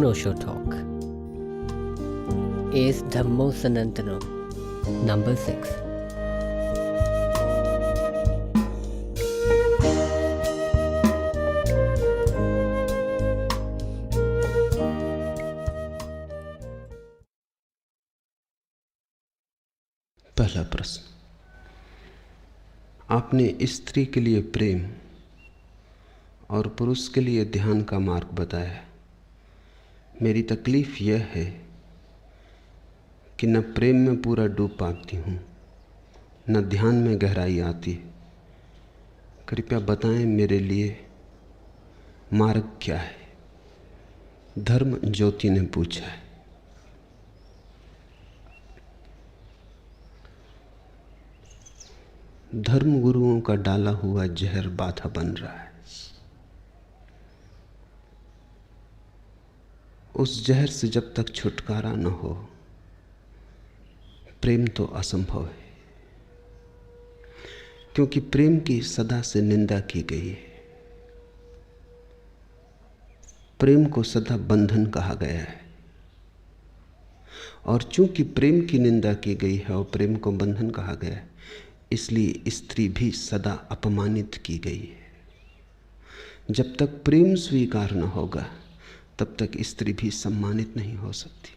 Osho Talk is Dhammo Sanantanam, number 6. पहला प्रश्न, आपने स्त्री के लिए प्रेम और पुरुष के लिए ध्यान का मार्ग बताया। मेरी तकलीफ यह है कि न प्रेम में पूरा डूब पाती हूँ, न ध्यान में गहराई आती है। कृपया बताएं मेरे लिए मार्ग क्या है। धर्म ज्योति ने पूछा है। धर्म गुरुओं का डाला हुआ जहर बाधा बन रहा है। उस जहर से जब तक छुटकारा न हो, प्रेम तो असंभव है, क्योंकि प्रेम की सदा से निंदा की गई है। प्रेम को सदा बंधन कहा गया है, और चूंकि प्रेम की निंदा की गई है और प्रेम को बंधन कहा गया है, इसलिए स्त्री भी सदा अपमानित की गई है। जब तक प्रेम स्वीकार न होगा तब तक स्त्री भी सम्मानित नहीं हो सकती,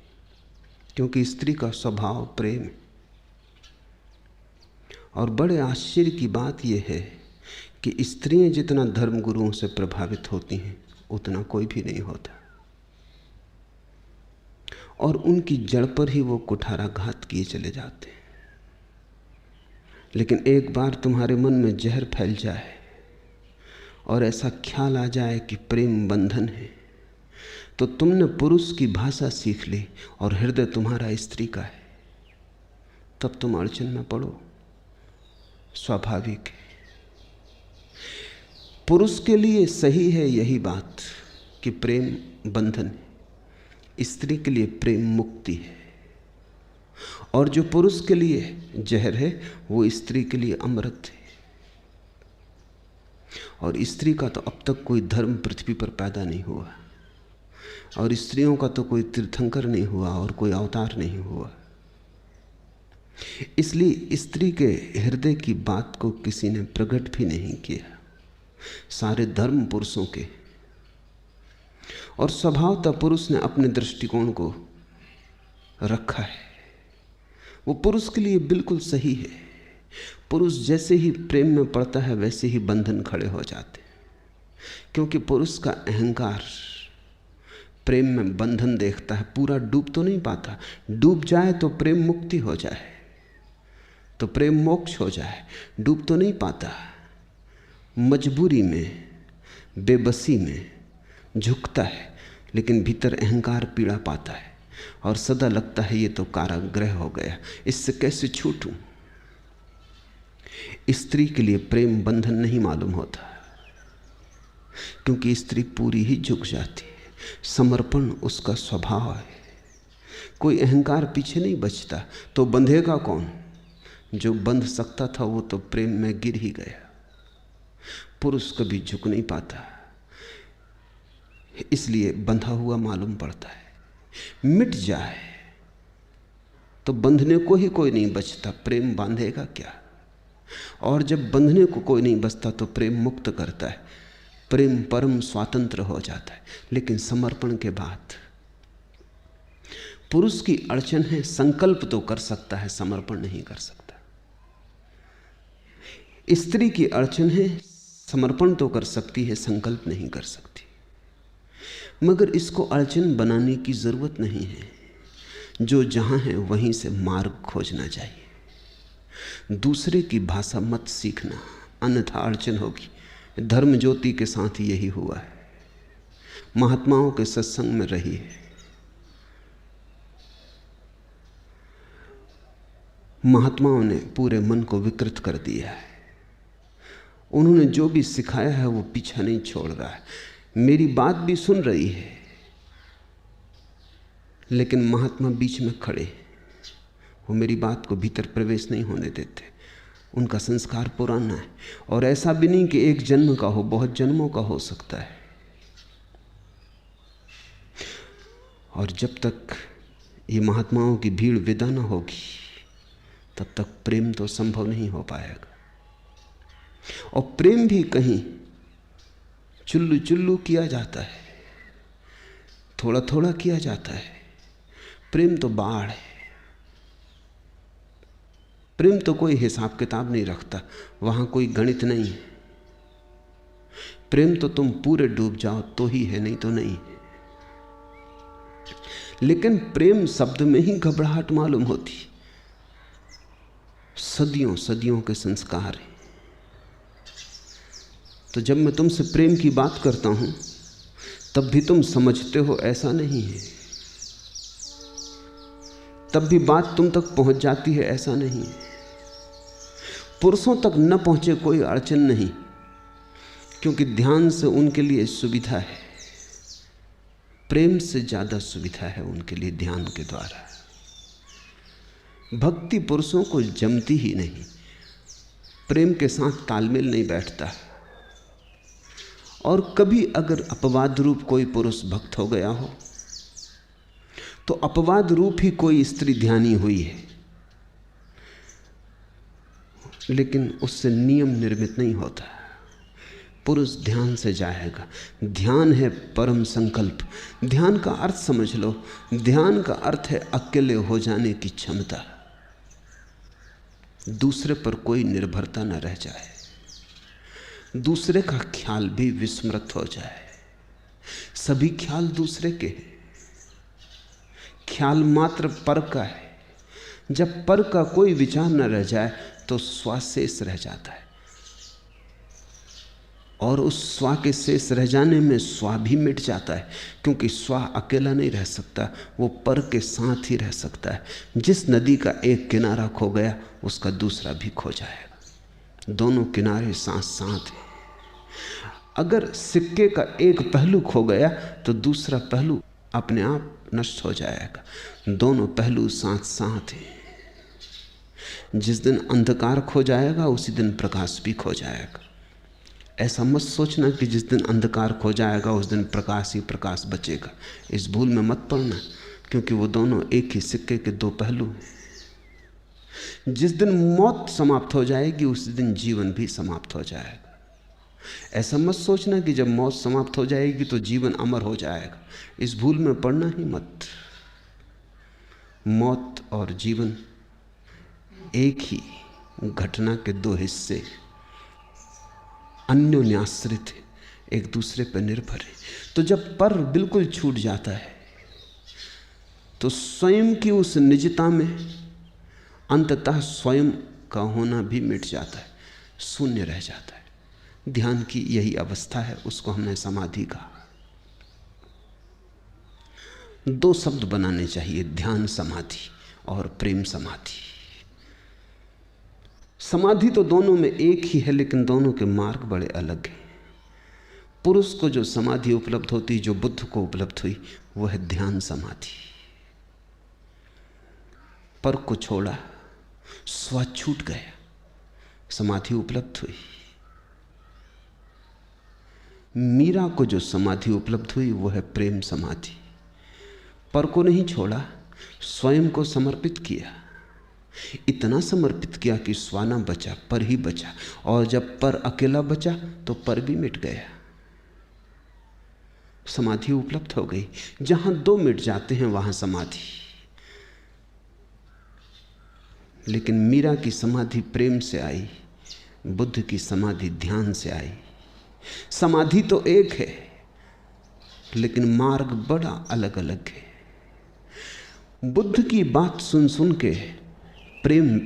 क्योंकि स्त्री का स्वभाव प्रेम है। और बड़े आश्चर्य की बात यह है कि स्त्रियां जितना धर्मगुरुओं से प्रभावित होती हैं उतना कोई भी नहीं होता, और उनकी जड़ पर ही वो कुठाराघात किए चले जाते हैं। लेकिन एक बार तुम्हारे मन में जहर फैल जाए और ऐसा ख्याल आ जाए कि प्रेम बंधन है, तो तुमने पुरुष की भाषा सीख ली और हृदय तुम्हारा स्त्री का है, तब तुम अड़चन में पड़ो। स्वाभाविक है। पुरुष के लिए सही है यही बात कि प्रेम बंधन है, स्त्री के लिए प्रेम मुक्ति है। और जो पुरुष के लिए जहर है वो स्त्री के लिए अमृत है। और स्त्री का तो अब तक कोई धर्म पृथ्वी पर पैदा नहीं हुआ, और स्त्रियों का तो कोई तीर्थंकर नहीं हुआ और कोई अवतार नहीं हुआ। इसलिए स्त्री के हृदय की बात को किसी ने प्रकट भी नहीं किया, सारे धर्म पुरुषों के। और स्वभावतः पुरुष ने अपने दृष्टिकोण को रखा है, वो पुरुष के लिए बिल्कुल सही है। पुरुष जैसे ही प्रेम में पड़ता है वैसे ही बंधन खड़े हो जाते हैं, क्योंकि पुरुष का अहंकार प्रेम में बंधन देखता है। पूरा डूब तो नहीं पाता, डूब जाए तो प्रेम मुक्ति हो जाए, तो प्रेम मोक्ष हो जाए। डूब तो नहीं पाता, मजबूरी में बेबसी में झुकता है, लेकिन भीतर अहंकार पीड़ा पाता है और सदा लगता है ये तो कारागृह हो गया, इससे कैसे छूटूं। स्त्री के लिए प्रेम बंधन नहीं मालूम होता, क्योंकि स्त्री पूरी ही झुक जाती है। समर्पण उसका स्वभाव है। कोई अहंकार पीछे नहीं बचता, तो बंधेगा कौन? जो बंध सकता था वो तो प्रेम में गिर ही गया। पुरुष कभी झुक नहीं पाता, इसलिए बंधा हुआ मालूम पड़ता है। मिट जाए तो बंधने को ही कोई नहीं बचता, प्रेम बांधेगा क्या? और जब बंधने को कोई नहीं बचता तो प्रेम मुक्त करता है, प्रेम परम स्वतंत्र हो जाता है। लेकिन समर्पण के बाद पुरुष की अड़चन है, संकल्प तो कर सकता है, समर्पण नहीं कर सकता। स्त्री की अड़चन है, समर्पण तो कर सकती है, संकल्प नहीं कर सकती। मगर इसको अड़चन बनाने की जरूरत नहीं है। जो जहां है वहीं से मार्ग खोजना चाहिए। दूसरे की भाषा मत सीखना, अन्यथा अड़चन होगी। धर्म ज्योति के साथ यही हुआ है। महात्माओं के सत्संग में रही है, महात्माओं ने पूरे मन को विकृत कर दिया है। उन्होंने जो भी सिखाया है वो पीछा नहीं छोड़ रहा है। मेरी बात भी सुन रही है, लेकिन महात्मा बीच में खड़े, वो मेरी बात को भीतर प्रवेश नहीं होने देते। उनका संस्कार पुराना है, और ऐसा भी नहीं कि एक जन्म का हो, बहुत जन्मों का हो सकता है। और जब तक ये महात्माओं की भीड़ विदा न होगी तब तक प्रेम तो संभव नहीं हो पाएगा। और प्रेम भी कहीं चुल्लू चुल्लू किया जाता है, थोड़ा थोड़ा किया जाता है। प्रेम तो बाढ़ है। प्रेम तो कोई हिसाब किताब नहीं रखता, वहां कोई गणित नहीं है। प्रेम तो तुम पूरे डूब जाओ तो ही है, नहीं तो नहीं है। लेकिन प्रेम शब्द में ही घबराहट मालूम होती। सदियों सदियों के संस्कार हैं। तो जब मैं तुमसे प्रेम की बात करता हूं तब भी तुम समझते हो ऐसा नहीं है, तब भी बात तुम तक पहुंच जाती है ऐसा नहीं है। पुरुषों तक न पहुंचे कोई अड़चन नहीं, क्योंकि ध्यान से उनके लिए सुविधा है। प्रेम से ज्यादा सुविधा है उनके लिए ध्यान के द्वारा। भक्ति पुरुषों को जमती ही नहीं, प्रेम के साथ तालमेल नहीं बैठता। और कभी अगर अपवाद रूप कोई पुरुष भक्त हो गया हो तो अपवाद रूप ही कोई स्त्री ध्यानी हुई है, लेकिन उससे नियम निर्मित नहीं होता। पुरुष ध्यान से जाएगा। ध्यान है परम संकल्प। ध्यान का अर्थ समझ लो, ध्यान का अर्थ है अकेले हो जाने की क्षमता। दूसरे पर कोई निर्भरता न रह जाए, दूसरे का ख्याल भी विस्मृत हो जाए। सभी ख्याल दूसरे के हैं, ख्याल मात्र पर का है। जब पर का कोई विचार न रह जाए तो स्व शेष रह जाता है, और उस स्व के शेष रह जाने में स्व भी मिट जाता है, क्योंकि स्व अकेला नहीं रह सकता, वो पर के साथ ही रह सकता है। जिस नदी का एक किनारा खो गया उसका दूसरा भी खो जाएगा। दोनों किनारे साथ साथ हैं। अगर सिक्के का एक पहलू खो गया तो दूसरा पहलू अपने आप नष्ट हो जाएगा। दोनों पहलू साथ साथ हैं। जिस दिन अंधकार खो जाएगा उसी दिन प्रकाश भी खो जाएगा। ऐसा मत सोचना कि जिस दिन अंधकार खो जाएगा उस दिन प्रकाश ही प्रकाश बचेगा। इस भूल में मत पड़ना, क्योंकि वो दोनों एक ही सिक्के के दो पहलू हैं। जिस दिन मौत समाप्त हो जाएगी उस दिन जीवन भी समाप्त हो जाएगा। ऐसा मत सोचना कि जब मौत समाप्त हो जाएगी तो जीवन अमर हो जाएगा। इस भूल में पड़ना ही मत। मौत और जीवन एक ही घटना के दो हिस्से, अन्योन्याश्रित है, एक दूसरे पर निर्भर है। तो जब पर बिल्कुल छूट जाता है तो स्वयं की उस निजता में अंततः स्वयं का होना भी मिट जाता है, शून्य रह जाता है। ध्यान की यही अवस्था है, उसको हमने समाधि कहा। दो शब्द बनाने चाहिए, ध्यान समाधि और प्रेम समाधि। समाधि तो दोनों में एक ही है, लेकिन दोनों के मार्ग बड़े अलग हैं। पुरुष को जो समाधि उपलब्ध होती, जो बुद्ध को उपलब्ध हुई, वो है ध्यान समाधि। पर को छोड़ा, स्व छूट गया, समाधि उपलब्ध हुई। मीरा को जो समाधि उपलब्ध हुई वो है प्रेम समाधि। पर को नहीं छोड़ा, स्वयं को समर्पित किया। इतना समर्पित किया कि स्व न बचा, पर ही बचा। और जब पर अकेला बचा तो पर भी मिट गया, समाधि उपलब्ध हो गई। जहां दो मिट जाते हैं वहां समाधि। लेकिन मीरा की समाधि प्रेम से आई, बुद्ध की समाधि ध्यान से आई। समाधि तो एक है, लेकिन मार्ग बड़ा अलग अलग है। बुद्ध की बात सुन सुन के प्रेम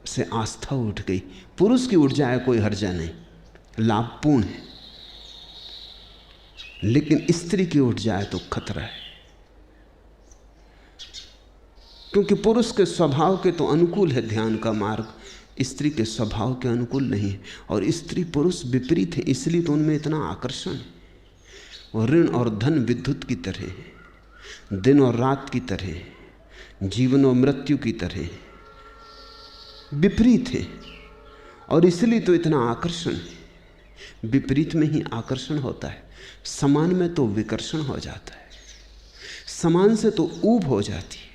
से आस्था उठ गई। पुरुष की उठ जाए कोई हर्जा नहीं, लाभपूर्ण है। लेकिन स्त्री की उठ जाए तो खतरा है, क्योंकि पुरुष के स्वभाव के तो अनुकूल है ध्यान का मार्ग, स्त्री के स्वभाव के अनुकूल नहीं है। और स्त्री पुरुष विपरीत है, इसलिए तो उनमें इतना आकर्षण है। वो ऋण और धन विद्युत की तरह है, दिन और रात की तरह है, जीवन और मृत्यु की तरह विपरीत है। और इसलिए तो इतना आकर्षण है। विपरीत में ही आकर्षण होता है, समान में तो विकर्षण हो जाता है। समान से तो ऊब हो जाती है,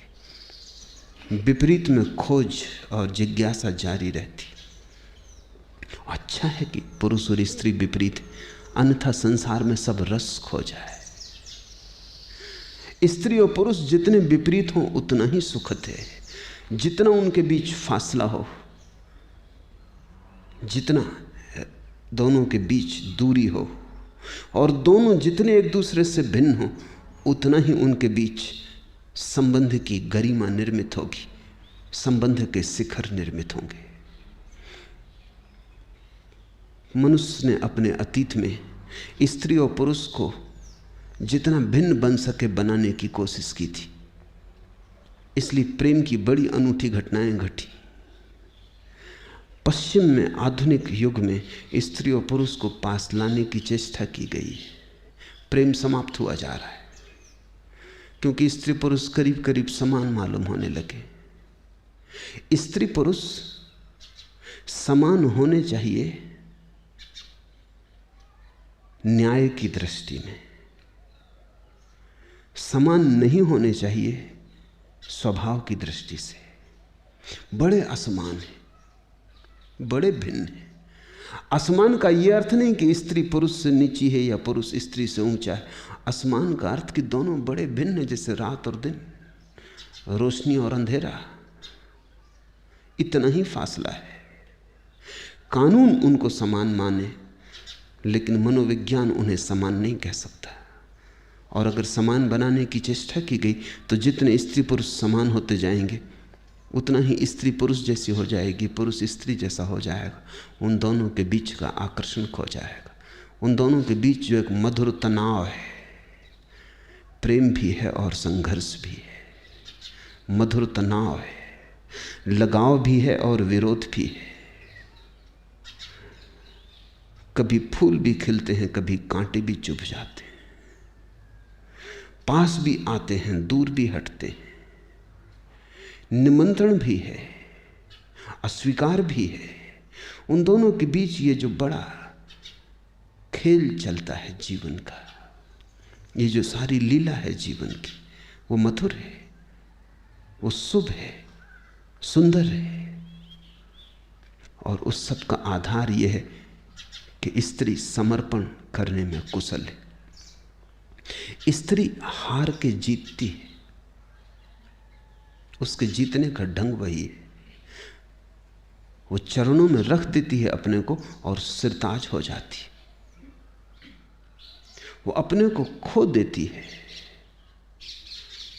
विपरीत में खोज और जिज्ञासा जारी रहती। अच्छा है कि पुरुष और स्त्री विपरीत, अन्यथा संसार में सब रस खो जाए। स्त्री और पुरुष जितने विपरीत हों उतना ही सुखद है। जितना उनके बीच फासला हो, जितना दोनों के बीच दूरी हो, और दोनों जितने एक दूसरे से भिन्न हो, उतना ही उनके बीच संबंध की गरिमा निर्मित होगी, संबंध के शिखर निर्मित होंगे। मनुष्य ने अपने अतीत में स्त्री और पुरुष को जितना भिन्न बन सके बनाने की कोशिश की थी, इसलिए प्रेम की बड़ी अनूठी घटनाएं घटी। पश्चिम में आधुनिक युग में स्त्री और पुरुष को पास लाने की चेष्टा की गई। प्रेम समाप्त हुआ जा रहा है, क्योंकि स्त्री पुरुष करीब करीब समान मालूम होने लगे। स्त्री पुरुष समान होने चाहिए न्याय की दृष्टि में, समान नहीं होने चाहिए स्वभाव की दृष्टि से। बड़े असमान हैं, बड़े भिन्न हैं। असमान का यह अर्थ नहीं कि स्त्री पुरुष से नीची है या पुरुष स्त्री से ऊंचा है। असमान का अर्थ कि दोनों बड़े भिन्न हैं, जैसे रात और दिन, रोशनी और अंधेरा, इतना ही फासला है। कानून उनको समान माने, लेकिन मनोविज्ञान उन्हें समान नहीं कह सकता। और अगर समान बनाने की चेष्टा की गई तो जितने स्त्री पुरुष समान होते जाएंगे, उतना ही स्त्री पुरुष जैसी हो जाएगी, पुरुष स्त्री जैसा हो जाएगा। उन दोनों के बीच का आकर्षण खो जाएगा। उन दोनों के बीच जो एक मधुर तनाव है, प्रेम भी है और संघर्ष भी है। मधुर तनाव है, लगाव भी है और विरोध भी है। कभी फूल भी खिलते हैं, कभी कांटे भी चुभ जाते हैं, पास भी आते हैं, दूर भी हटते हैं, निमंत्रण भी है, अस्वीकार भी है। उन दोनों के बीच ये जो बड़ा खेल चलता है जीवन का, ये जो सारी लीला है जीवन की, वो मधुर है, वो शुभ है, सुंदर है। और उस सब का आधार ये है कि स्त्री समर्पण करने में कुशल है। स्त्री हार के जीतती है, उसके जीतने का ढंग वही है। वो चरणों में रख देती है अपने को और सिरताज हो जाती है। वो अपने को खो देती है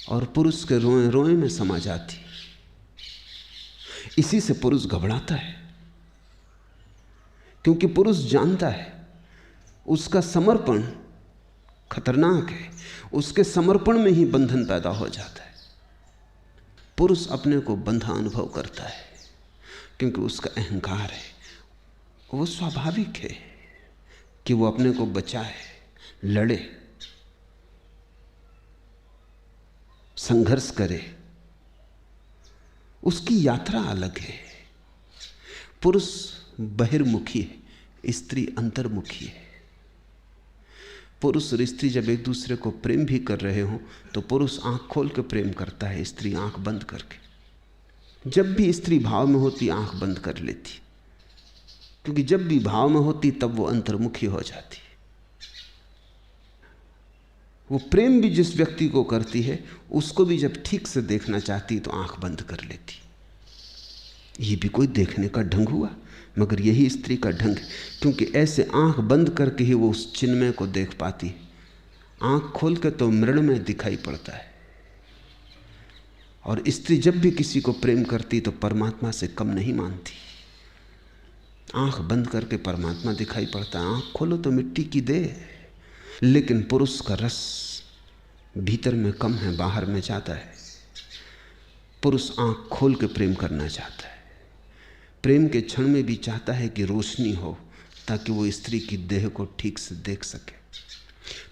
और पुरुष के रोए रोए में समा जाती है। इसी से पुरुष घबराता है, क्योंकि पुरुष जानता है उसका समर्पण खतरनाक है। उसके समर्पण में ही बंधन पैदा हो जाता है। पुरुष अपने को बंधा अनुभव करता है, क्योंकि उसका अहंकार है। वो स्वाभाविक है कि वो अपने को बचाए, लड़े, संघर्ष करे। उसकी यात्रा अलग है। पुरुष बहिर्मुखी है, स्त्री अंतर्मुखी है। पुरुष और स्त्री जब एक दूसरे को प्रेम भी कर रहे हों तो पुरुष आंख खोल के प्रेम करता है, स्त्री आंख बंद करके। जब भी स्त्री भाव में होती आंख बंद कर लेती, क्योंकि जब भी भाव में होती तब वो अंतर्मुखी हो जाती। वो प्रेम भी जिस व्यक्ति को करती है उसको भी जब ठीक से देखना चाहती तो आंख बंद कर लेती। ये भी कोई देखने का ढंग हुआ? मगर यही स्त्री का ढंग है, क्योंकि ऐसे आंख बंद करके ही वो उस चिन्मय को देख पाती है। आंख खोल के तो मृण्मय दिखाई पड़ता है। और स्त्री जब भी किसी को प्रेम करती तो परमात्मा से कम नहीं मानती। आंख बंद करके परमात्मा दिखाई पड़ता है, आंख खोलो तो मिट्टी की देह। लेकिन पुरुष का रस भीतर में कम है, बाहर में जाता है। पुरुष आंख खोल के प्रेम करना चाहता है। प्रेम के क्षण में भी चाहता है कि रोशनी हो, ताकि वो स्त्री की देह को ठीक से देख सके।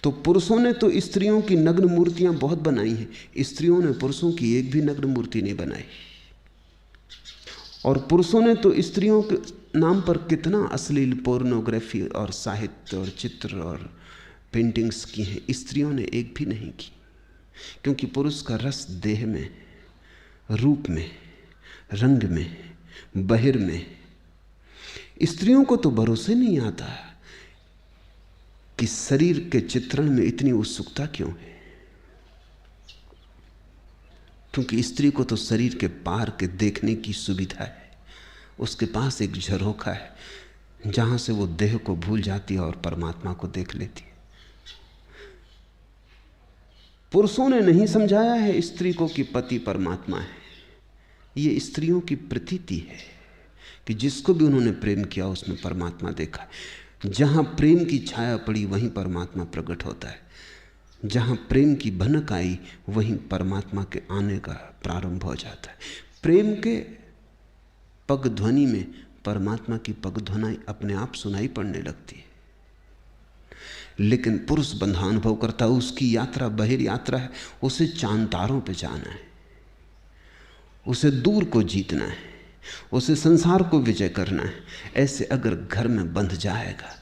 तो पुरुषों ने तो स्त्रियों की नग्न मूर्तियां बहुत बनाई हैं, स्त्रियों ने पुरुषों की एक भी नग्न मूर्ति नहीं बनाई। और पुरुषों ने तो स्त्रियों के नाम पर कितना अश्लील पोर्नोग्राफी और साहित्य और चित्र और पेंटिंग्स की हैं, स्त्रियों ने एक भी नहीं की। क्योंकि पुरुष का रस देह में, रूप में, रंग में, बहिर में। स्त्रियों को तो भरोसे नहीं आता कि शरीर के चित्रण में इतनी उत्सुकता क्यों है, क्योंकि स्त्री को तो शरीर के पार के देखने की सुविधा है। उसके पास एक झरोखा है जहां से वो देह को भूल जाती है और परमात्मा को देख लेती है। पुरुषों ने नहीं समझाया है स्त्री को कि पति परमात्मा है। ये स्त्रियों की प्रतीति है कि जिसको भी उन्होंने प्रेम किया उसमें परमात्मा देखा। जहां प्रेम की छाया पड़ी वहीं परमात्मा प्रकट होता है। जहां प्रेम की भनक आई वहीं परमात्मा के आने का प्रारंभ हो जाता है। प्रेम के पग ध्वनि में परमात्मा की पग ध्वनि अपने आप सुनाई पड़ने लगती है। लेकिन पुरुष बंधा अनुभव करता है, उसकी यात्रा बहिर यात्रा है। उसे चांद तारों पे जाना है, उसे दूर को जीतना है, उसे संसार को विजय करना है। ऐसे अगर घर में बंध जाएगा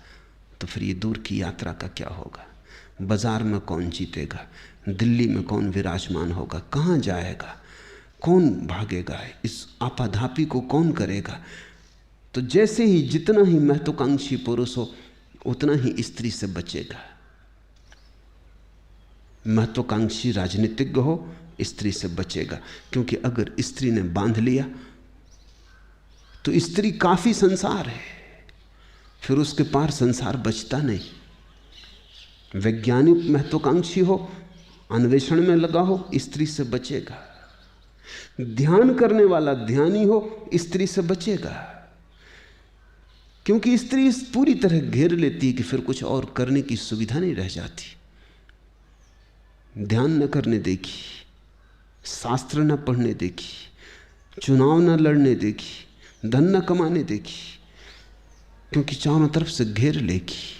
तो फिर ये दूर की यात्रा का क्या होगा? बाजार में कौन जीतेगा? दिल्ली में कौन विराजमान होगा? कहाँ जाएगा? कौन भागेगा? इस आपाधापी को कौन करेगा? तो जैसे ही जितना ही महत्वाकांक्षी पुरुष हो उतना ही स्त्री से बचेगा। महत्वाकांक्षी राजनीतिज्ञ हो स्त्री से बचेगा, क्योंकि अगर स्त्री ने बांध लिया तो स्त्री काफी संसार है, फिर उसके पार संसार बचता नहीं। वैज्ञानिक महत्वाकांक्षी हो, अन्वेषण में लगा हो, स्त्री से बचेगा। ध्यान करने वाला ध्यानी हो, स्त्री से बचेगा, क्योंकि स्त्री इस पूरी तरह घेर लेती है कि फिर कुछ और करने की सुविधा नहीं रह जाती। ध्यान न करने देगी, शास्त्र न पढ़ने देगी, चुनाव न लड़ने देगी, धन न कमाने देगी, क्योंकि चारों तरफ से घेर लेगी।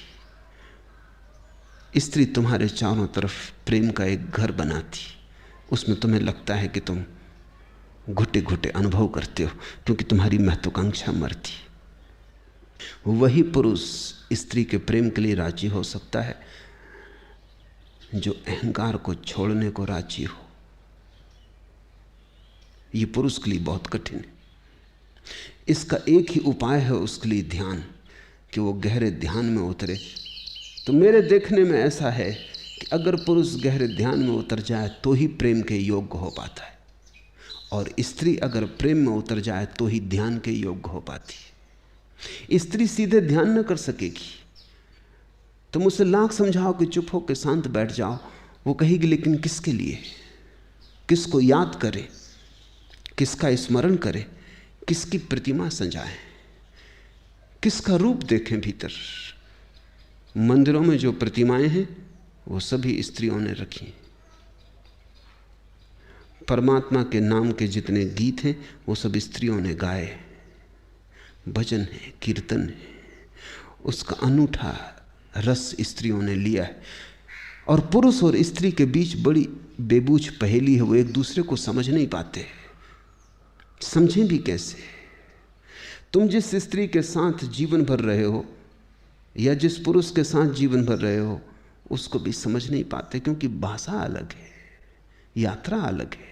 स्त्री तुम्हारे चारों तरफ प्रेम का एक घर बनाती, उसमें तुम्हें लगता है कि तुम घुटे घुटे अनुभव करते हो, क्योंकि तुम्हारी महत्वाकांक्षा मरती। वही पुरुष स्त्री के प्रेम के लिए राजी हो सकता है जो अहंकार को छोड़ने को राजी हो। यह पुरुष के लिए बहुत कठिन है। इसका एक ही उपाय है उसके लिए, ध्यान, कि वो गहरे ध्यान में उतरे। तो मेरे देखने में ऐसा है कि अगर पुरुष गहरे ध्यान में उतर जाए तो ही प्रेम के योग्य हो पाता है, और स्त्री अगर प्रेम में उतर जाए तो ही ध्यान के योग्य हो पाती है। स्त्री सीधे ध्यान न कर सकेगी। तुम उसे लाख समझाओ कि चुप हो के शांत बैठ जाओ, वो कहेगी लेकिन किसके लिए? किसको याद करे? किसका स्मरण करे? किसकी प्रतिमा सजाए? किसका रूप देखें भीतर? मंदिरों में जो प्रतिमाएं हैं वो सभी स्त्रियों ने रखी। परमात्मा के नाम के जितने गीत हैं वो सब स्त्रियों ने गाए। भजन है, कीर्तन है, उसका अनूठा रस स्त्रियों ने लिया है। और पुरुष और स्त्री के बीच बड़ी बेबूझ पहेली है, वो एक दूसरे को समझ नहीं पाते। समझें भी कैसे? तुम जिस स्त्री के साथ जीवन भर रहे हो या जिस पुरुष के साथ जीवन भर रहे हो उसको भी समझ नहीं पाते, क्योंकि भाषा अलग है, यात्रा अलग है,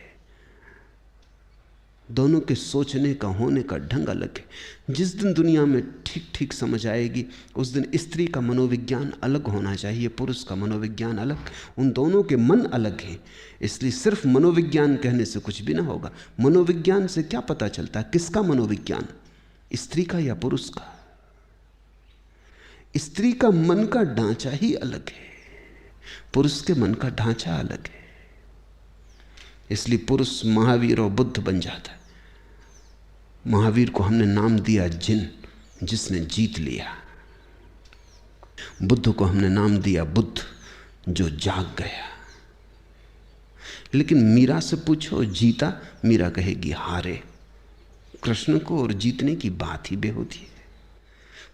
दोनों के सोचने का, होने का ढंग अलग है। जिस दिन दुनिया में ठीक ठीक समझ आएगी उस दिन स्त्री का मनोविज्ञान अलग होना चाहिए, पुरुष का मनोविज्ञान अलग। उन दोनों के मन अलग हैं, इसलिए सिर्फ मनोविज्ञान कहने से कुछ भी ना होगा। मनोविज्ञान से क्या पता चलता? किसका मनोविज्ञान, स्त्री का या पुरुष का? स्त्री का मन का ढांचा ही अलग है, पुरुष के मन का ढांचा अलग है। इसलिए पुरुष महावीर और बुद्ध बन जाता है। महावीर को हमने नाम दिया जिन, जिसने जीत लिया। बुद्ध को हमने नाम दिया बुद्ध, जो जाग गया। लेकिन मीरा से पूछो जीता, मीरा कहेगी हारे। कृष्ण को और जीतने की बात ही बेहूदी है,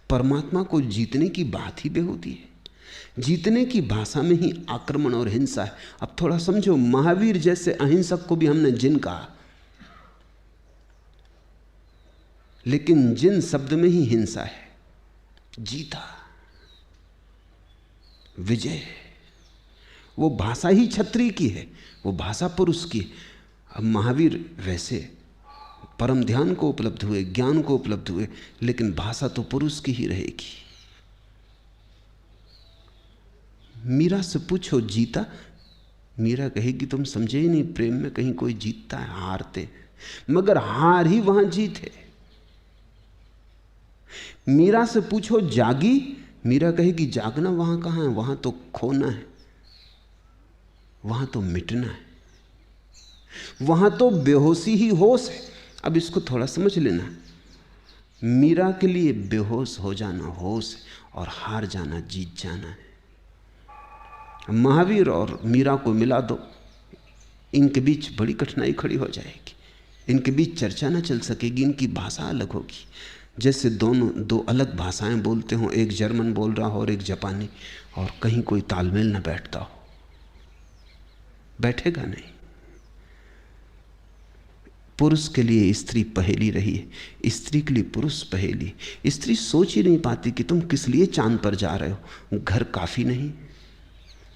परमात्मा को जीतने की बात ही बेहूदी है। जीतने की भाषा में ही आक्रमण और हिंसा है। अब थोड़ा समझो, महावीर जैसे अहिंसक को भी हमने जिन कहा, लेकिन जिन शब्द में ही हिंसा है। जीता, विजय, वो भाषा ही क्षत्रिय की है, वो भाषा पुरुष की है। अब महावीर वैसे परम ध्यान को उपलब्ध हुए, ज्ञान को उपलब्ध हुए, लेकिन भाषा तो पुरुष की ही रहेगी। मीरा से पूछो जीता, मीरा कहेगी तुम समझे ही नहीं, प्रेम में कहीं कोई जीतता है, हारते, मगर हार ही वहां जीत है। मीरा से पूछो जागी, मीरा कहेगी जागना वहां कहां है, वहां तो खोना है, वहां तो मिटना है, वहां तो बेहोशी ही होश है। अब इसको थोड़ा समझ लेना, मीरा के लिए बेहोश हो जाना होश है और हार जाना जीत जाना है। महावीर और मीरा को मिला दो, इनके बीच बड़ी कठिनाई खड़ी हो जाएगी, इनके बीच चर्चा ना चल सकेगी, इनकी भाषा अलग होगी। जैसे दोनों दो अलग भाषाएं बोलते हों, एक जर्मन बोल रहा हो और एक जापानी, और कहीं कोई तालमेल ना बैठता हो, बैठेगा नहीं। पुरुष के लिए स्त्री पहेली रही है, स्त्री के लिए पुरुष पहेली। स्त्री सोच ही नहीं पाती कि तुम किस लिए चांद पर जा रहे हो, घर काफी नहीं।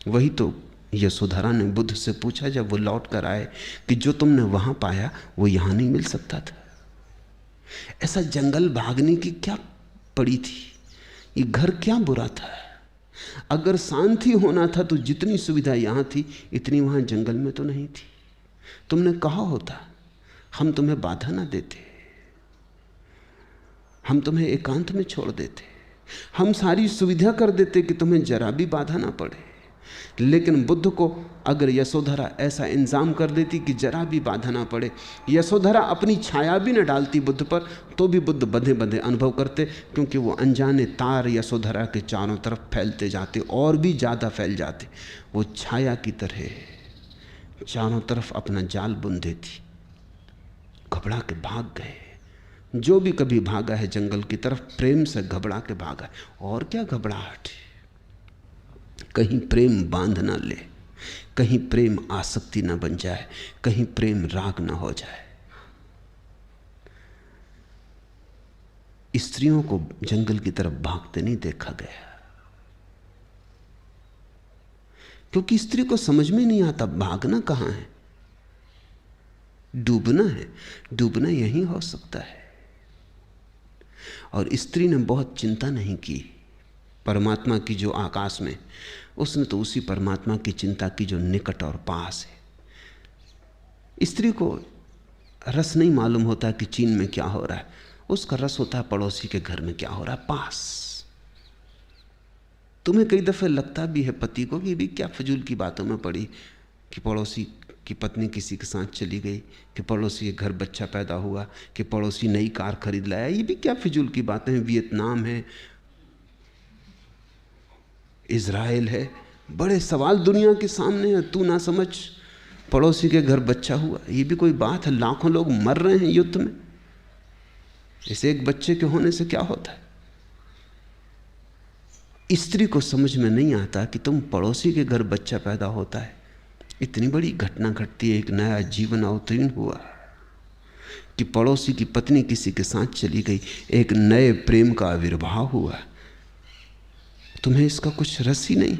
वही तो यशोधरा ने बुद्ध से पूछा जब वो लौट कर आए कि जो तुमने वहां पाया वो यहां नहीं मिल सकता था। ऐसा जंगल भागने की क्या पड़ी थी, ये घर क्या बुरा था। अगर शांति होना था तो जितनी सुविधा यहां थी इतनी वहां जंगल में तो नहीं थी। तुमने कहा होता हम तुम्हें बाधा ना देते, हम तुम्हें एकांत में छोड़ देते, हम सारी सुविधा कर देते कि तुम्हें जरा भी बाधा ना पड़े। लेकिन बुद्ध को अगर यशोधरा ऐसा इंतजाम कर देती कि जरा भी बाधा ना पड़े, यशोधरा अपनी छाया भी न डालती बुद्ध पर, तो भी बुद्ध बंधे बंधे अनुभव करते, क्योंकि वो अनजाने तार यशोधरा के चारों तरफ फैलते जाते और भी ज़्यादा फैल जाते। वो छाया की तरह चारों तरफ अपना जाल बुन देती। घबरा के भाग गए, जो भी कभी भागा है जंगल की तरफ प्रेम से घबरा के भागा है। और क्या घबराहट, कहीं प्रेम बांध ना ले, कहीं प्रेम आसक्ति ना बन जाए, कहीं प्रेम राग ना हो जाए। स्त्रियों को जंगल की तरफ भागते नहीं देखा गया, क्योंकि स्त्री को समझ में नहीं आता भागना कहां है, डूबना है। डूबना यहीं हो सकता है। और स्त्री ने बहुत चिंता नहीं की परमात्मा की जो आकाश में, उसने तो उसी परमात्मा की चिंता की जो निकट और पास है। स्त्री को रस नहीं मालूम होता कि चीन में क्या हो रहा है, उसका रस होता है पड़ोसी के घर में क्या हो रहा है, पास। तुम्हें कई दफे लगता भी है पति को कि भी क्या फजूल की बातों में पड़ी कि पड़ोसी की पत्नी किसी के साथ चली गई, कि पड़ोसी के घर बच्चा पैदा हुआ, कि पड़ोसी नई कार खरीद लाया, ये भी क्या फिजूल की बातें हैं। वियतनाम है, इज़राइल है, बड़े सवाल दुनिया के सामने हैं। तू ना समझ, पड़ोसी के घर बच्चा हुआ, ये भी कोई बात है। लाखों लोग मर रहे हैं युद्ध में, इस एक बच्चे के होने से क्या होता है। स्त्री को समझ में नहीं आता कि तुम पड़ोसी के घर बच्चा पैदा होता है, इतनी बड़ी घटना घटती है, एक नया जीवन अवतीर्ण हुआ, कि पड़ोसी की पत्नी किसी के साथ चली गई, एक नए प्रेम का आविर्भाव हुआ। तुम्हें इसका कुछ रस ही नहीं।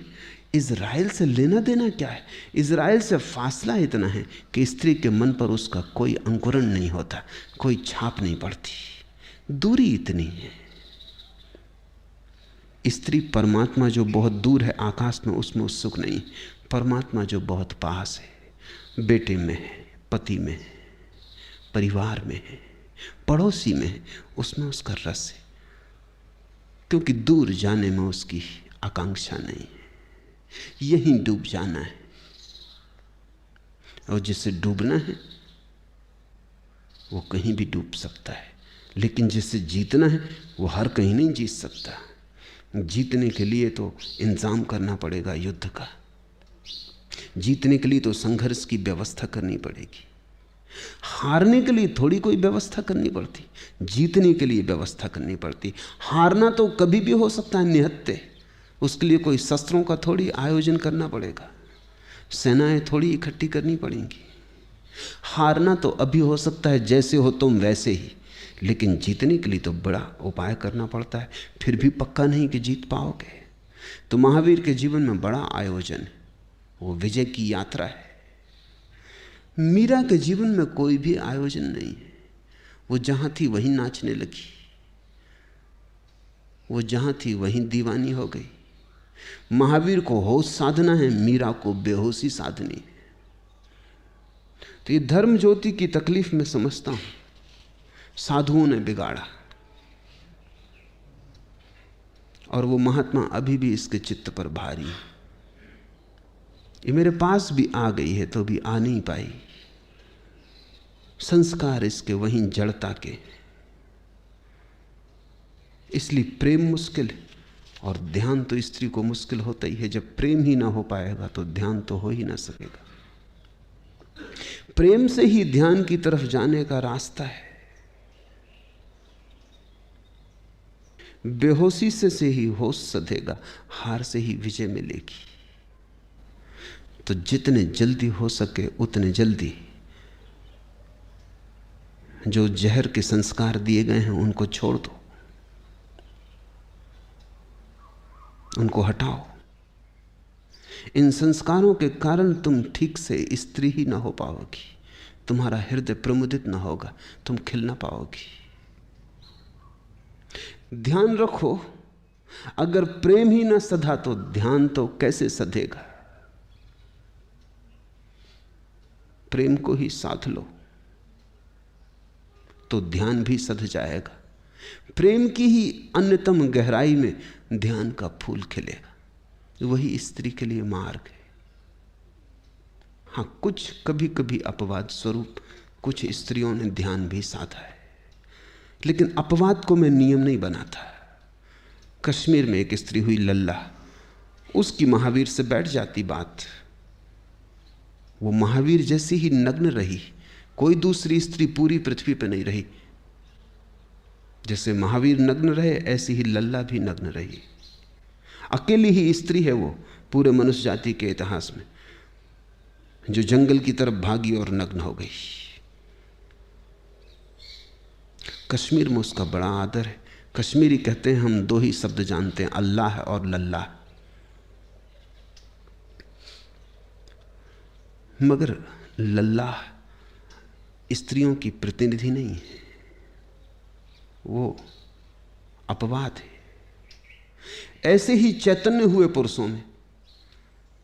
इज़राइल से लेना देना क्या है, इज़राइल से फासला इतना है कि स्त्री के मन पर उसका कोई अंकुरण नहीं होता, कोई छाप नहीं पड़ती, दूरी इतनी है। स्त्री परमात्मा जो बहुत दूर है आकाश में, उसमें उत्सुक नहीं। परमात्मा जो बहुत पास है, बेटे में है, पति में है, परिवार में है, पड़ोसी में है, उसमें उसका रस है, क्योंकि दूर जाने में उसकी आकांक्षा नहीं है, यहीं डूब जाना है। और जिसे डूबना है वो कहीं भी डूब सकता है, लेकिन जिसे जीतना है वो हर कहीं नहीं जीत सकता। जीतने के लिए तो इंतजाम करना पड़ेगा युद्ध का, जीतने के लिए तो संघर्ष की व्यवस्था करनी पड़ेगी। हारने के लिए थोड़ी कोई व्यवस्था करनी पड़ती, जीतने के लिए व्यवस्था करनी पड़ती। हारना तो कभी भी हो सकता है निहत्ते, उसके लिए कोई शस्त्रों का थोड़ी आयोजन करना पड़ेगा, सेनाएं थोड़ी इकट्ठी करनी पड़ेंगी। हारना तो अभी हो सकता है, जैसे हो तुम वैसे ही, लेकिन जीतने के लिए तो बड़ा उपाय करना पड़ता है, फिर भी पक्का नहीं कि जीत पाओगे। तो महावीर के जीवन में बड़ा आयोजन है, वो विजय की यात्रा है। मीरा के जीवन में कोई भी आयोजन नहीं है। वो जहां थी वहीं नाचने लगी, वो जहां थी वहीं दीवानी हो गई। महावीर को होश साधना है, मीरा को बेहोशी साधनी है। तो ये धर्म ज्योति की तकलीफ मैं समझता हूं, साधुओं ने बिगाड़ा, और वो महात्मा अभी भी इसके चित्त पर भारी है। ये मेरे पास भी आ गई है तो भी आ नहीं पाई। संस्कार इसके वहीं जड़ता के, इसलिए प्रेम मुश्किल है। और ध्यान तो स्त्री को मुश्किल होता ही है। जब प्रेम ही ना हो पाएगा तो ध्यान तो हो ही ना सकेगा। प्रेम से ही ध्यान की तरफ जाने का रास्ता है। बेहोशी से ही होश सधेगा, हार से ही विजय मिलेगी। तो जितने जल्दी हो सके उतने जल्दी जो जहर के संस्कार दिए गए हैं उनको छोड़ दो, उनको हटाओ। इन संस्कारों के कारण तुम ठीक से स्त्री ही ना हो पाओगी, तुम्हारा हृदय प्रमुदित ना होगा, तुम खिल ना पाओगी। ध्यान रखो, अगर प्रेम ही ना सधा तो ध्यान तो कैसे सधेगा। प्रेम को ही साध लो तो ध्यान भी सध जाएगा। प्रेम की ही अन्यतम गहराई में ध्यान का फूल खिलेगा। वही स्त्री के लिए मार्ग है। हाँ, कुछ कभी कभी अपवाद स्वरूप कुछ स्त्रियों ने ध्यान भी साधा है, लेकिन अपवाद को मैं नियम नहीं बनाता। कश्मीर में एक स्त्री हुई लल्ला, उसकी महावीर से बैठ जाती बात। वो महावीर जैसी ही नग्न रही, कोई दूसरी स्त्री पूरी पृथ्वी पर नहीं रही। जैसे महावीर नग्न रहे ऐसी ही लल्ला भी नग्न रही। अकेली ही स्त्री है वो पूरे मनुष्य जाति के इतिहास में जो जंगल की तरफ भागी और नग्न हो गई। कश्मीर में उसका बड़ा आदर है। कश्मीरी कहते हैं हम दो ही शब्द जानते हैं, अल्लाह और लल्ला। मगर लल्ला स्त्रियों की प्रतिनिधि नहीं है, वो अपवाद है। ऐसे ही चैतन्य हुए पुरुषों में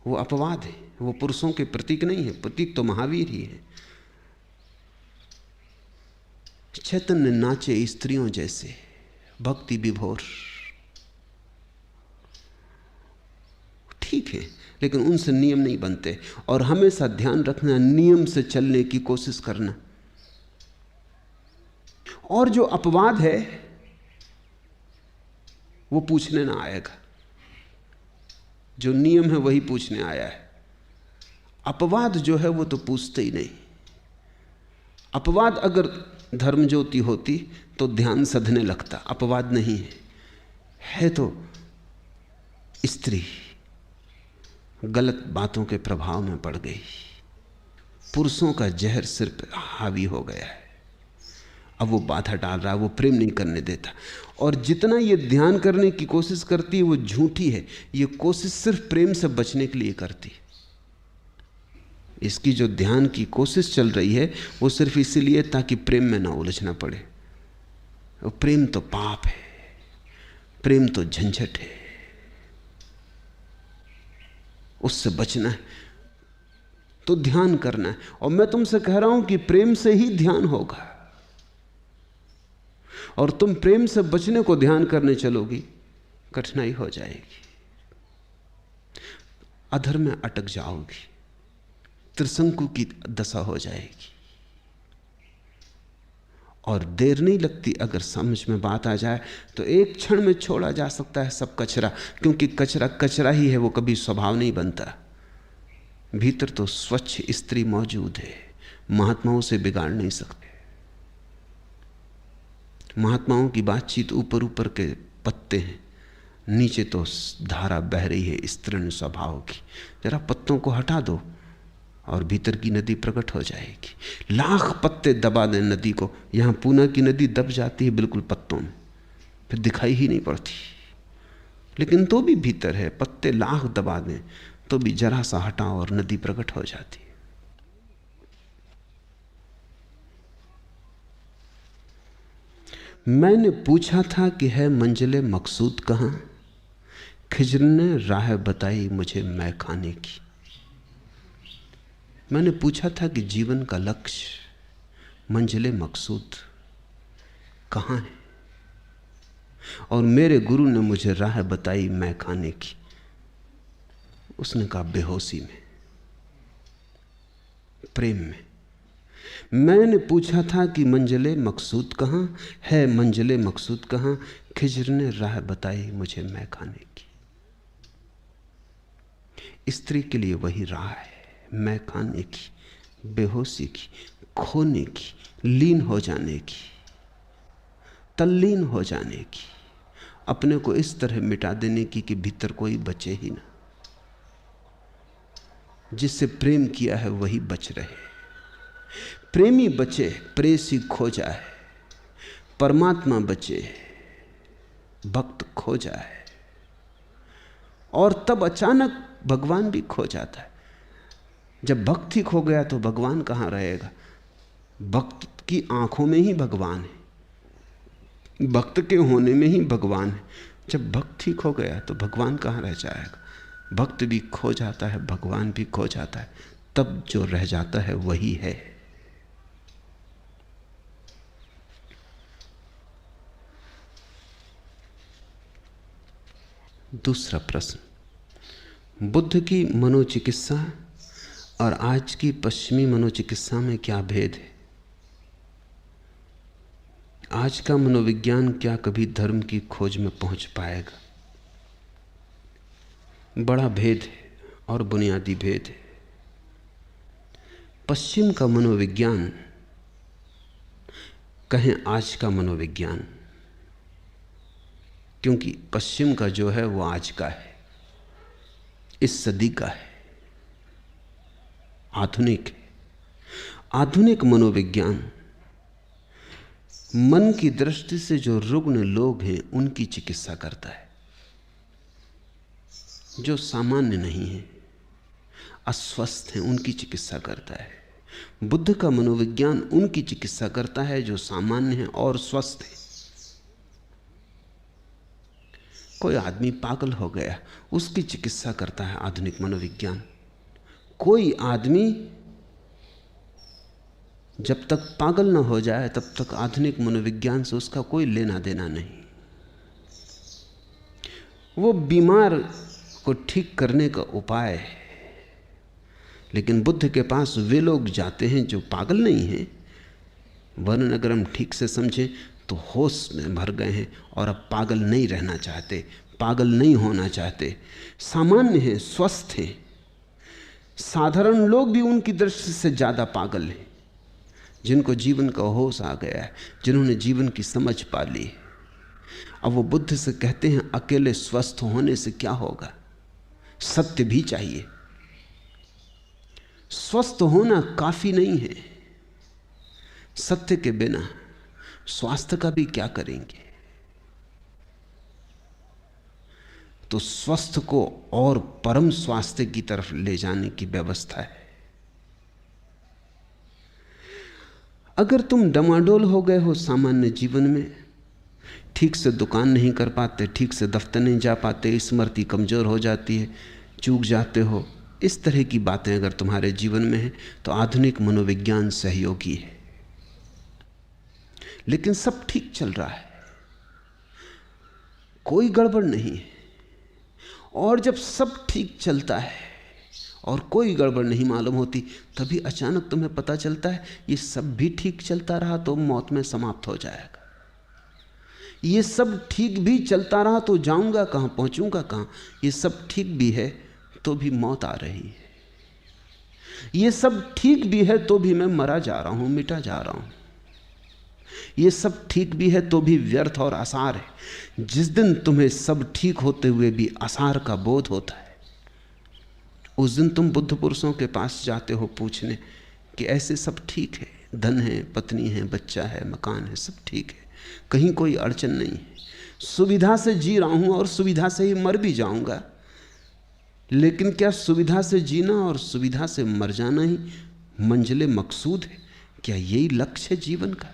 वो अपवाद है, वो पुरुषों के प्रतीक नहीं है। प्रतीक तो महावीर ही है। चैतन्य नाचे स्त्रियों जैसे, भक्ति विभोर, ठीक है, लेकिन उनसे नियम नहीं बनते। और हमेशा ध्यान रखना, नियम से चलने की कोशिश करना। और जो अपवाद है वो पूछने ना आएगा, जो नियम है वही पूछने आया है। अपवाद जो है वो तो पूछते ही नहीं। अपवाद अगर धर्म ज्योति होती तो ध्यान सधने लगता। अपवाद नहीं है, है तो स्त्री गलत बातों के प्रभाव में पड़ गई। पुरुषों का जहर सिर पर हावी हो गया है। अब वो बाधा डाल रहा है, वो प्रेम नहीं करने देता। और जितना ये ध्यान करने की कोशिश करती है वो झूठी है। ये कोशिश सिर्फ प्रेम से बचने के लिए करती है। इसकी जो ध्यान की कोशिश चल रही है वो सिर्फ इसीलिए ताकि प्रेम में ना उलझना पड़े। वो प्रेम तो पाप है, प्रेम तो झंझट है, उससे बचना है तो ध्यान करना है। और मैं तुमसे कह रहा हूं कि प्रेम से ही ध्यान होगा। और तुम प्रेम से बचने को ध्यान करने चलोगी, कठिनाई हो जाएगी, अधर में अटक जाओगी, त्रिशंकु की दशा हो जाएगी। और देर नहीं लगती, अगर समझ में बात आ जाए तो एक क्षण में छोड़ा जा सकता है सब कचरा। क्योंकि कचरा कचरा ही है, वो कभी स्वभाव नहीं बनता। भीतर तो स्वच्छ स्त्री मौजूद है, महात्माओं से बिगाड़ नहीं सकते। महात्माओं की बातचीत ऊपर ऊपर के पत्ते हैं, नीचे तो धारा बह रही है स्तृण स्वभाव की। जरा पत्तों को हटा दो और भीतर की नदी प्रकट हो जाएगी। लाख पत्ते दबा दें नदी को, यहाँ पूना की नदी दब जाती है बिल्कुल पत्तों में, फिर दिखाई ही नहीं पड़ती। लेकिन तो भी भीतर है, पत्ते लाख दबा दें तो भी जरा सा हटाओ और नदी प्रकट हो जाती है। मैंने पूछा था कि है मंजिले मकसूद कहाँ, खिज्र ने राह बताई मुझे मैं खाने की। मैंने पूछा था कि जीवन का लक्ष्य, मंजिले मकसूद कहाँ है, और मेरे गुरु ने मुझे राह बताई मैं खाने की। उसने कहा बेहोशी में, प्रेम में। मैंने पूछा था कि मंजिले मकसूद कहाँ है, मंजिले मकसूद कहाँ, खिज्र ने राह बताई मुझे मैं खाने की। स्त्री के लिए वही राह है, मैं खाने की, बेहोशी की, खोने की, लीन हो जाने की, तल्लीन हो जाने की, अपने को इस तरह मिटा देने की कि भीतर कोई बचे ही ना। जिससे प्रेम किया है वही बच रहे। प्रेमी बचे, प्रेसी खो जाए, परमात्मा बचे, भक्त खो जाए, और तब अचानक भगवान भी खो जाता है। जब भक्त ही खो गया तो भगवान कहाँ रहेगा? भक्त की आंखों में ही भगवान है, भक्त के होने में ही भगवान है। जब भक्त ही खो गया तो भगवान कहाँ रह जाएगा? भक्त भी खो जाता है, भगवान भी खो जाता है, तब जो रह जाता है वही है। दूसरा प्रश्न, बुद्ध की मनोचिकित्सा और आज की पश्चिमी मनोचिकित्सा में क्या भेद है? आज का मनोविज्ञान क्या कभी धर्म की खोज में पहुंच पाएगा? बड़ा भेद है और बुनियादी भेद है। पश्चिम का मनोविज्ञान, कहें आज का मनोविज्ञान, क्योंकि पश्चिम का जो है वो आज का है, इस सदी का है, आधुनिक है। आधुनिक मनोविज्ञान मन की दृष्टि से जो रुग्ण लोग हैं उनकी चिकित्सा करता है, जो सामान्य नहीं है, अस्वस्थ हैं, उनकी चिकित्सा करता है। बुद्ध का मनोविज्ञान उनकी चिकित्सा करता है जो सामान्य हैं और स्वस्थ हैं। कोई आदमी पागल हो गया, उसकी चिकित्सा करता है आधुनिक मनोविज्ञान। कोई आदमी जब तक पागल ना हो जाए तब तक आधुनिक मनोविज्ञान से उसका कोई लेना देना नहीं। वो बीमार को ठीक करने का उपाय है, लेकिन बुद्ध के पास वे लोग जाते हैं जो पागल नहीं हैं, वरन अगर हम ठीक से समझें तो होश में भर गए हैं और अब पागल नहीं रहना चाहते, पागल नहीं होना चाहते, सामान्य हैं, स्वस्थ हैं। साधारण लोग भी उनकी दृष्टि से ज़्यादा पागल हैं, जिनको जीवन का होश आ गया है, जिन्होंने जीवन की समझ पा ली है। अब वो बुद्ध से कहते हैं अकेले स्वस्थ होने से क्या होगा, सत्य भी चाहिए। स्वस्थ होना काफी नहीं है, सत्य के बिना स्वास्थ्य का भी क्या करेंगे। तो स्वस्थ को और परम स्वास्थ्य की तरफ ले जाने की व्यवस्था है। अगर तुम डमाडोल हो गए हो सामान्य जीवन में, ठीक से दुकान नहीं कर पाते, ठीक से दफ्तर नहीं जा पाते, स्मृति कमजोर हो जाती है, चूक जाते हो, इस तरह की बातें अगर तुम्हारे जीवन में हैं तो आधुनिक मनोविज्ञान सहयोगी है। लेकिन सब ठीक चल रहा है, कोई गड़बड़ नहीं है। और जब सब ठीक चलता है और कोई गड़बड़ नहीं मालूम होती, तभी अचानक तुम्हें पता चलता है ये सब भी ठीक चलता रहा तो मौत में समाप्त हो जाएगा, ये सब ठीक भी चलता रहा तो जाऊंगा कहाँ, पहुंचूंगा कहाँ, ये सब ठीक भी है तो भी मौत आ रही है, ये सब ठीक भी है तो भी मैं मरा जा रहा हूं, मिटा जा रहा हूं, ये सब ठीक भी है तो भी व्यर्थ और आसार है। जिस दिन तुम्हें सब ठीक होते हुए भी आसार का बोध होता है, उस दिन तुम बुद्ध पुरुषों के पास जाते हो पूछने कि ऐसे सब ठीक है, धन है, पत्नी है, बच्चा है, मकान है, सब ठीक है, कहीं कोई अड़चन नहीं है, सुविधा से जी रहा हूं और सुविधा से ही मर भी जाऊंगा, लेकिन क्या सुविधा से जीना और सुविधा से मर जाना ही मंजिले मकसूद है? क्या यही लक्ष्य है जीवन का?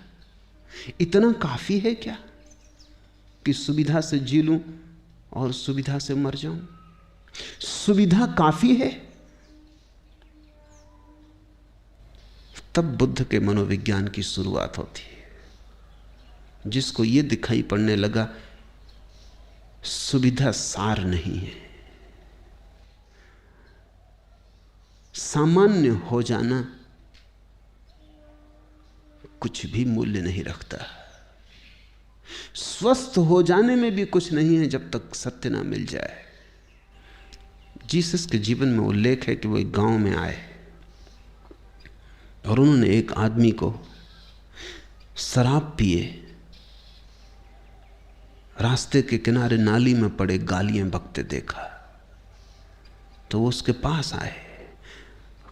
इतना काफी है क्या कि सुविधा से जी लूं और सुविधा से मर जाऊं? सुविधा काफी है? तब बुद्ध के मनोविज्ञान की शुरुआत होती है, जिसको यह दिखाई पड़ने लगा सुविधा सार नहीं है। सामान्य हो जाना कुछ भी मूल्य नहीं रखता। स्वस्थ हो जाने में भी कुछ नहीं है जब तक सत्य ना मिल जाए। जीसस के जीवन में उल्लेख है कि वो एक गांव में आए और उन्होंने एक आदमी को शराब पिए रास्ते के किनारे नाली में पड़े गालियां बकते देखा। तो वो उसके पास आए,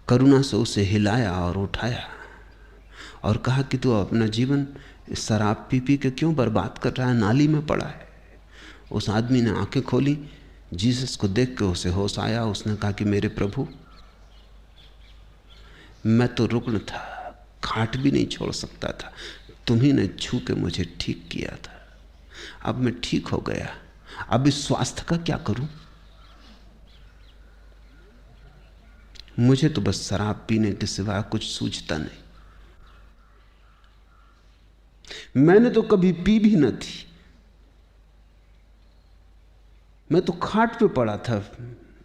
करुणा से उसे हिलाया और उठाया और कहा कि तू अपना जीवन शराब पी पी के क्यों बर्बाद कर रहा है, नाली में पड़ा है। उस आदमी ने आंखें खोली, जीसस को देख के उसे होश आया। उसने कहा कि मेरे प्रभु, मैं तो रुग्ण था, खाट भी नहीं छोड़ सकता था, तुम्ही ने छू के मुझे ठीक किया था। अब मैं ठीक हो गया, अब इस स्वास्थ्य का क्या करूं? मुझे तो बस शराब पीने के सिवा कुछ सूझता नहीं। मैंने तो कभी पी भी न थी, मैं तो खाट पे पड़ा था,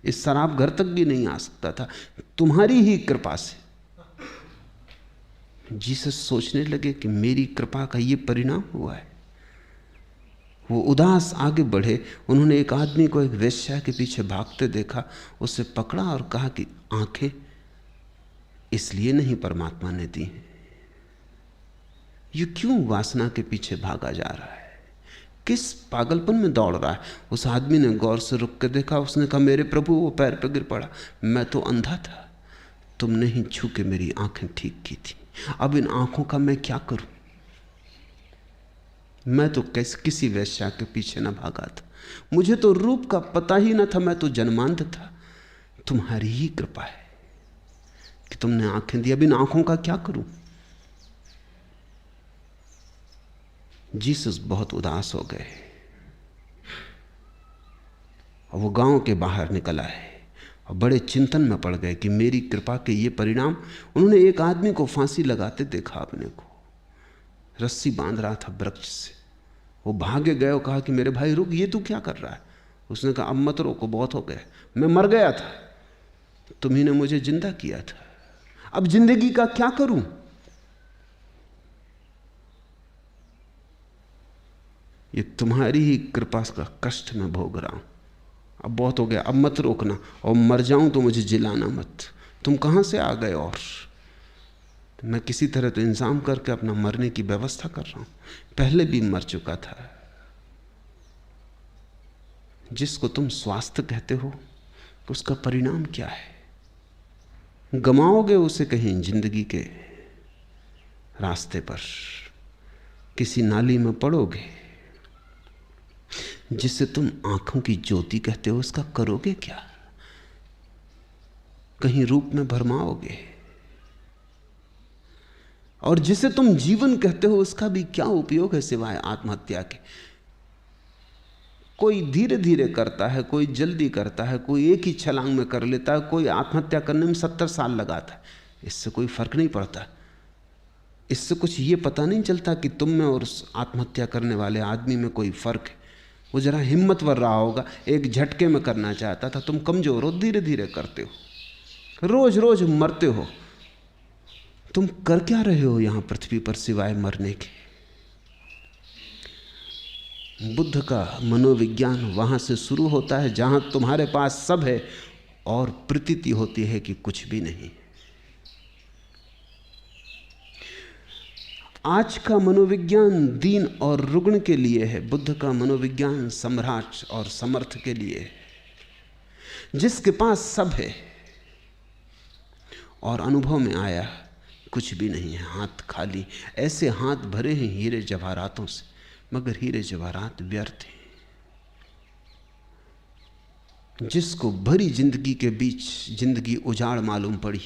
इस शराब घर तक भी नहीं आ सकता था, तुम्हारी ही कृपा से। जीसस सोचने लगे कि मेरी कृपा का ये परिणाम हुआ है। वो उदास आगे बढ़े। उन्होंने एक आदमी को एक वेश्या के पीछे भागते देखा, उसे पकड़ा और कहा कि आंखें इसलिए नहीं परमात्मा ने दी हैं, ये क्यों वासना के पीछे भागा जा रहा है, किस पागलपन में दौड़ रहा है? उस आदमी ने गौर से रुक के देखा। उसने कहा मेरे प्रभु, वो पैर पर गिर पड़ा, मैं तो अंधा था, तुमने ही छू के मेरी आंखें ठीक की थी। अब इन आंखों का मैं क्या करूं? मैं तो किसी वेश्या के पीछे ना भागा था, मुझे तो रूप का पता ही ना था, मैं तो जन्मांध था। तुम्हारी ही कृपा है कि तुमने आंखें दी, अब इन आंखों का क्या करूं? जीसस बहुत उदास हो गए और वो गांव के बाहर निकल आए और बड़े चिंतन में पड़ गए कि मेरी कृपा के ये परिणाम। उन्होंने एक आदमी को फांसी लगाते देखा, अपने को रस्सी बांध रहा था वृक्ष से। वो भागे गए और कहा कि मेरे भाई रुक, ये तू क्या कर रहा है? उसने कहा अब मत रोको, बहुत हो गया, मैं मर गया था, तुम्ही ने मुझे जिंदा किया था, अब जिंदगी का क्या करूं? ये तुम्हारी ही कृपा का कष्ट मैं भोग रहा हूं, अब बहुत हो गया, अब मत रोकना, और मर जाऊं तो मुझे जिलाना मत। तुम कहां से आ गए? और मैं किसी तरह तो इंतजाम करके अपना मरने की व्यवस्था कर रहा हूं, पहले भी मर चुका था। जिसको तुम स्वास्थ्य कहते हो उसका परिणाम क्या है? गमाओगे उसे कहीं जिंदगी के रास्ते पर, किसी नाली में पड़ोगे। जिसे तुम आंखों की ज्योति कहते हो उसका करोगे क्या? कहीं रूप में भरमाओगे। और जिसे तुम जीवन कहते हो उसका भी क्या उपयोग है सिवाय आत्महत्या के? कोई धीरे धीरे करता है, कोई जल्दी करता है, कोई एक ही छलांग में कर लेता है, कोई आत्महत्या करने में 70 साल लगाता है। इससे कोई फर्क नहीं पड़ता। इससे कुछ ये पता नहीं चलता कि तुम में और उस आत्महत्या करने वाले आदमी में कोई फर्क है। वो जरा हिम्मतवर रहा होगा, एक झटके में करना चाहता था, तुम कमजोर हो, धीरे धीरे करते हो, रोज रोज मरते हो। तुम कर क्या रहे हो यहां पृथ्वी पर सिवाय मरने के? बुद्ध का मनोविज्ञान वहां से शुरू होता है जहां तुम्हारे पास सब है और प्रतीति होती है कि कुछ भी नहीं। आज का मनोविज्ञान दीन और रुग्ण के लिए है, बुद्ध का मनोविज्ञान सम्राट और समर्थ के लिए है, जिसके पास सब है और अनुभव में आया कुछ भी नहीं है, हाथ खाली। ऐसे हाथ भरे हैं हीरे जवाहरातों से, मगर हीरे जवाहरात व्यर्थ हैं। जिसको भरी जिंदगी के बीच जिंदगी उजाड़ मालूम पड़ी,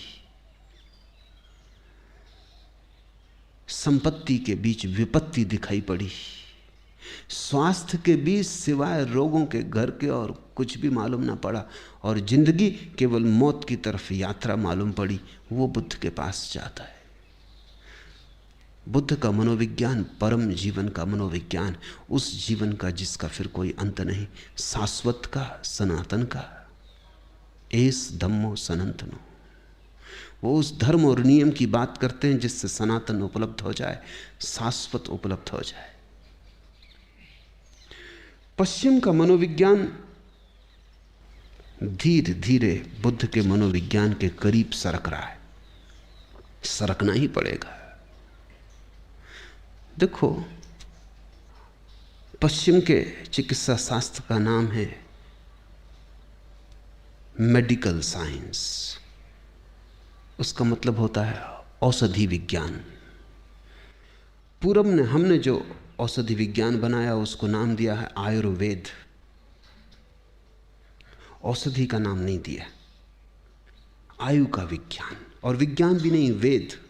संपत्ति के बीच विपत्ति दिखाई पड़ी, स्वास्थ्य के बीच सिवाय रोगों के घर के और कुछ भी मालूम ना पड़ा, और जिंदगी केवल मौत की तरफ यात्रा मालूम पड़ी, वो बुद्ध के पास जाता है। बुद्ध का मनोविज्ञान परम जीवन का मनोविज्ञान, उस जीवन का जिसका फिर कोई अंत नहीं, शाश्वत का, सनातन का। एस धम्मो सनातनो। वो उस धर्म और नियम की बात करते हैं जिससे सनातन उपलब्ध हो जाए, शाश्वत उपलब्ध हो जाए। पश्चिम का मनोविज्ञान धीरे धीरे बुद्ध के मनोविज्ञान के करीब सरक रहा है, सरकना ही पड़ेगा। देखो, पश्चिम के चिकित्सा शास्त्र का नाम है मेडिकल साइंस। उसका मतलब होता है औषधि विज्ञान। पूरब ने, हमने जो औषधि विज्ञान बनाया उसको नाम दिया है आयुर्वेद। औषधि का नाम नहीं दिया, आयु का विज्ञान। और विज्ञान भी नहीं, वेद,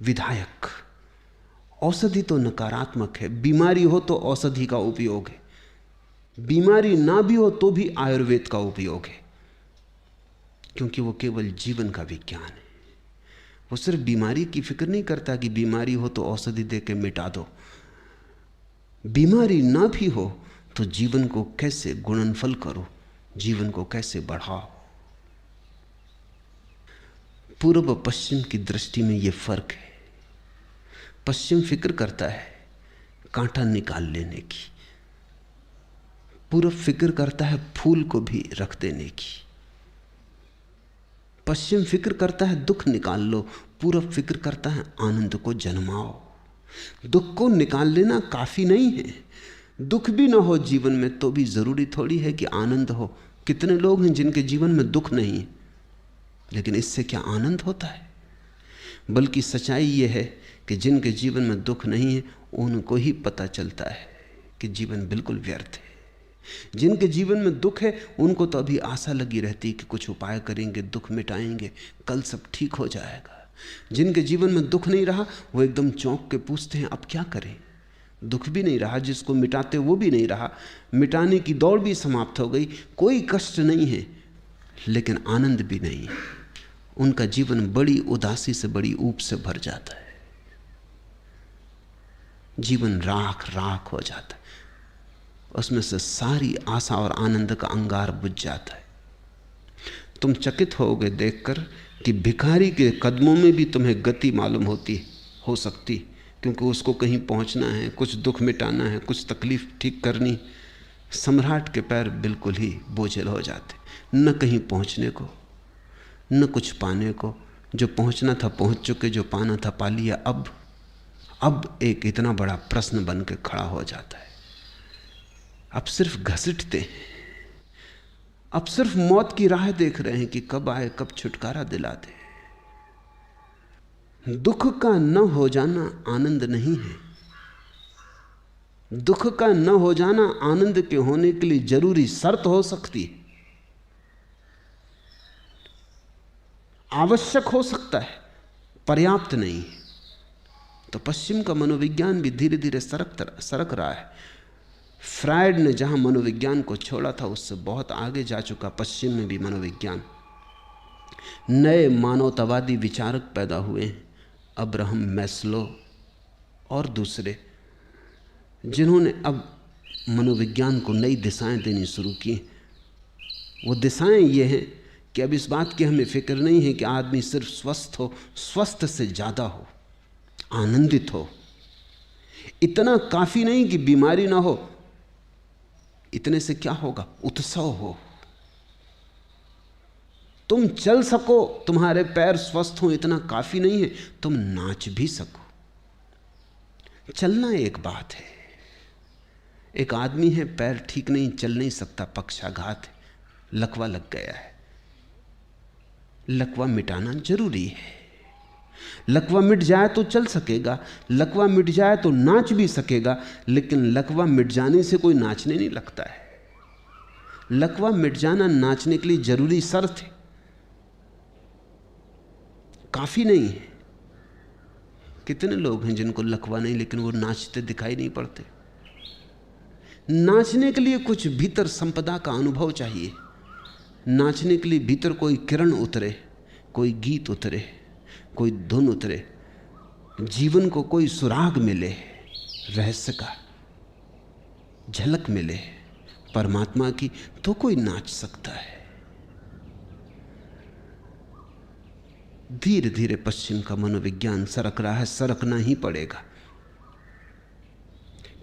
विधायक। औषधि तो नकारात्मक है, बीमारी हो तो औषधि का उपयोग है, बीमारी ना भी हो तो भी आयुर्वेद का उपयोग है, क्योंकि वो केवल जीवन का विज्ञान है। वो सिर्फ बीमारी की फिक्र नहीं करता कि बीमारी हो तो औषधि दे के मिटा दो, बीमारी ना भी हो तो जीवन को कैसे गुणनफल करो, जीवन को कैसे बढ़ाओ। पूर्व पश्चिम की दृष्टि में ये फर्क है। पश्चिम फिक्र करता है कांटा निकाल लेने की, पूर्व फिक्र करता है फूल को भी रख देने की। पश्चिम फिक्र करता है दुख निकाल लो, पूर्व फिक्र करता है आनंद को जन्माओ। दुख को निकाल लेना काफी नहीं है, दुख भी ना हो जीवन में तो भी जरूरी थोड़ी है कि आनंद हो। कितने लोग हैं जिनके जीवन में दुख नहीं है, लेकिन इससे क्या आनंद होता है? बल्कि सच्चाई यह है कि जिनके जीवन में दुख नहीं है उनको ही पता चलता है कि जीवन बिल्कुल व्यर्थ है। जिनके जीवन में दुख है उनको तो अभी आशा लगी रहती है कि कुछ उपाय करेंगे, दुख मिटाएंगे, कल सब ठीक हो जाएगा। जिनके जीवन में दुख नहीं रहा वो एकदम चौंक के पूछते हैं अब क्या करें। दुख भी नहीं रहा, जिसको मिटाते वो भी नहीं रहा, मिटाने की दौड़ भी समाप्त हो गई, कोई कष्ट नहीं है लेकिन आनंद भी नहीं है। उनका जीवन बड़ी उदासी से, बड़ी ऊब से भर जाता है। जीवन राख राख हो जाता है, उसमें से सारी आशा और आनंद का अंगार बुझ जाता है। तुम चकित होगे देखकर कि भिखारी के कदमों में भी तुम्हें गति मालूम होती हो सकती, क्योंकि उसको कहीं पहुंचना है, कुछ दुख मिटाना है, कुछ तकलीफ ठीक करनी। सम्राट के पैर बिल्कुल ही बोझिल हो जाते, न कहीं पहुंचने को, न कुछ पाने को। जो पहुंचना था पहुंच चुके, जो पाना था पा लिया। अब एक इतना बड़ा प्रश्न बन के खड़ा हो जाता है। अब सिर्फ घसीटते हैं, अब सिर्फ मौत की राह देख रहे हैं कि कब आए, कब छुटकारा दिला दे। दुख का न हो जाना आनंद नहीं है। दुख का न हो जाना आनंद के होने के लिए जरूरी शर्त हो सकती है, आवश्यक हो सकता है, पर्याप्त नहीं है। तो पश्चिम का मनोविज्ञान भी धीरे धीरे सरक रहा है। फ्रायड ने जहां मनोविज्ञान को छोड़ा था उससे बहुत आगे जा चुका पश्चिम में भी मनोविज्ञान। नए मानवतावादी विचारक पैदा हुए हैं, अब्राहम मैस्लो और दूसरे, जिन्होंने अब मनोविज्ञान को नई दिशाएं देनी शुरू की। वो दिशाएं ये हैं कि अब इस बात की हमें फिक्र नहीं है कि आदमी सिर्फ स्वस्थ हो, स्वस्थ से ज़्यादा हो, आनंदित हो। इतना काफ़ी नहीं कि बीमारी ना हो, इतने से क्या होगा, उत्सव हो। तुम चल सको, तुम्हारे पैर स्वस्थ हो, इतना काफ़ी नहीं है, तुम नाच भी सको। चलना एक बात है, एक आदमी है पैर ठीक नहीं, चल नहीं सकता, पक्षाघात है, लकवा लग गया है। लकवा मिटाना जरूरी है। लकवा मिट जाए तो चल सकेगा, लकवा मिट जाए तो नाच भी सकेगा, लेकिन लकवा मिट जाने से कोई नाचने नहीं लगता है। लकवा मिट जाना नाचने के लिए जरूरी शर्त है, काफी नहीं है। कितने लोग हैं जिनको लकवा नहीं लेकिन वो नाचते दिखाई नहीं पड़ते। नाचने के लिए कुछ भीतर संपदा का अनुभव चाहिए। नाचने के लिए भीतर कोई किरण उतरे, कोई गीत उतरे, कोई धुन उतरे, जीवन को कोई सुराग मिले, रहस्य का झलक मिले परमात्मा की, तो कोई नाच सकता है। धीरे धीरे पश्चिम का मनोविज्ञान सरक रहा है, सरकना ही पड़ेगा,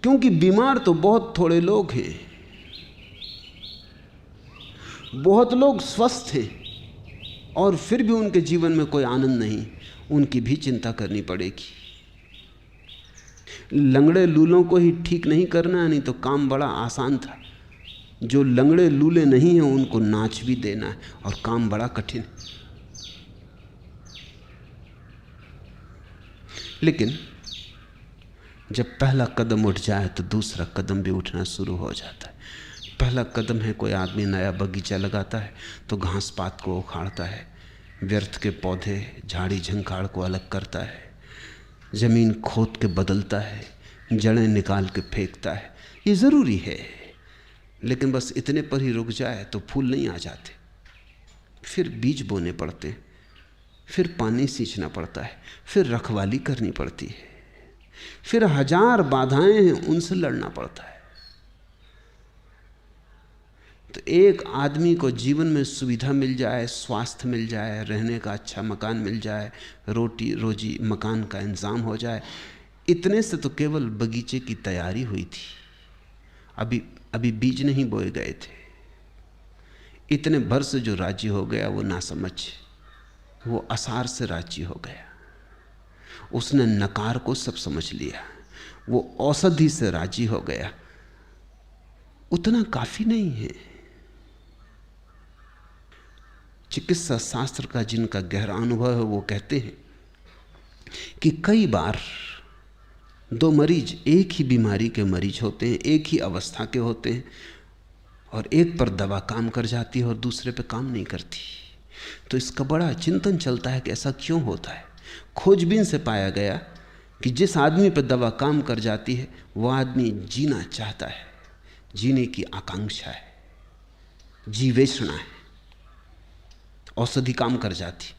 क्योंकि बीमार तो बहुत थोड़े लोग हैं, बहुत लोग स्वस्थ हैं और फिर भी उनके जीवन में कोई आनंद नहीं। उनकी भी चिंता करनी पड़ेगी। लंगड़े लूलों को ही ठीक नहीं करना है, नहीं तो काम बड़ा आसान था। जो लंगड़े लूले नहीं हैं उनको नाच भी देना है और काम बड़ा कठिन है। लेकिन जब पहला कदम उठ जाए तो दूसरा कदम भी उठना शुरू हो जाता है। पहला कदम है, कोई आदमी नया बगीचा लगाता है तो घास पात को उखाड़ता है, व्यर्थ के पौधे झाड़ी झंखाड़ को अलग करता है, जमीन खोद के बदलता है, जड़ें निकाल के फेंकता है। ये ज़रूरी है, लेकिन बस इतने पर ही रुक जाए तो फूल नहीं आ जाते। फिर बीज बोने पड़ते हैं, फिर पानी सींचना पड़ता है, फिर रखवाली करनी पड़ती है, फिर हजार बाधाएं हैं, उनसे लड़ना पड़ता है। तो एक आदमी को जीवन में सुविधा मिल जाए, स्वास्थ्य मिल जाए, रहने का अच्छा मकान मिल जाए, रोटी रोजी मकान का इंतजाम हो जाए, इतने से तो केवल बगीचे की तैयारी हुई थी। अभी बीज नहीं बोए गए थे। इतने भर से जो राजी हो गया वो ना समझ, वो असार से राजी हो गया। उसने नकार को सब समझ लिया। वो औषधि से राजी हो गया। उतना काफी नहीं है। चिकित्सा शास्त्र का जिनका गहरा अनुभव है वो कहते हैं कि कई बार दो मरीज एक ही बीमारी के मरीज होते हैं, एक ही अवस्था के होते हैं, और एक पर दवा काम कर जाती है और दूसरे पे काम नहीं करती। तो इसका बड़ा चिंतन चलता है कि ऐसा क्यों होता है। खोजबीन से पाया गया कि जिस आदमी पर दवा काम कर जाती है वो आदमी जीना चाहता है, जीने की आकांक्षा है, जीवेषणा है, औषधि काम कर जाती।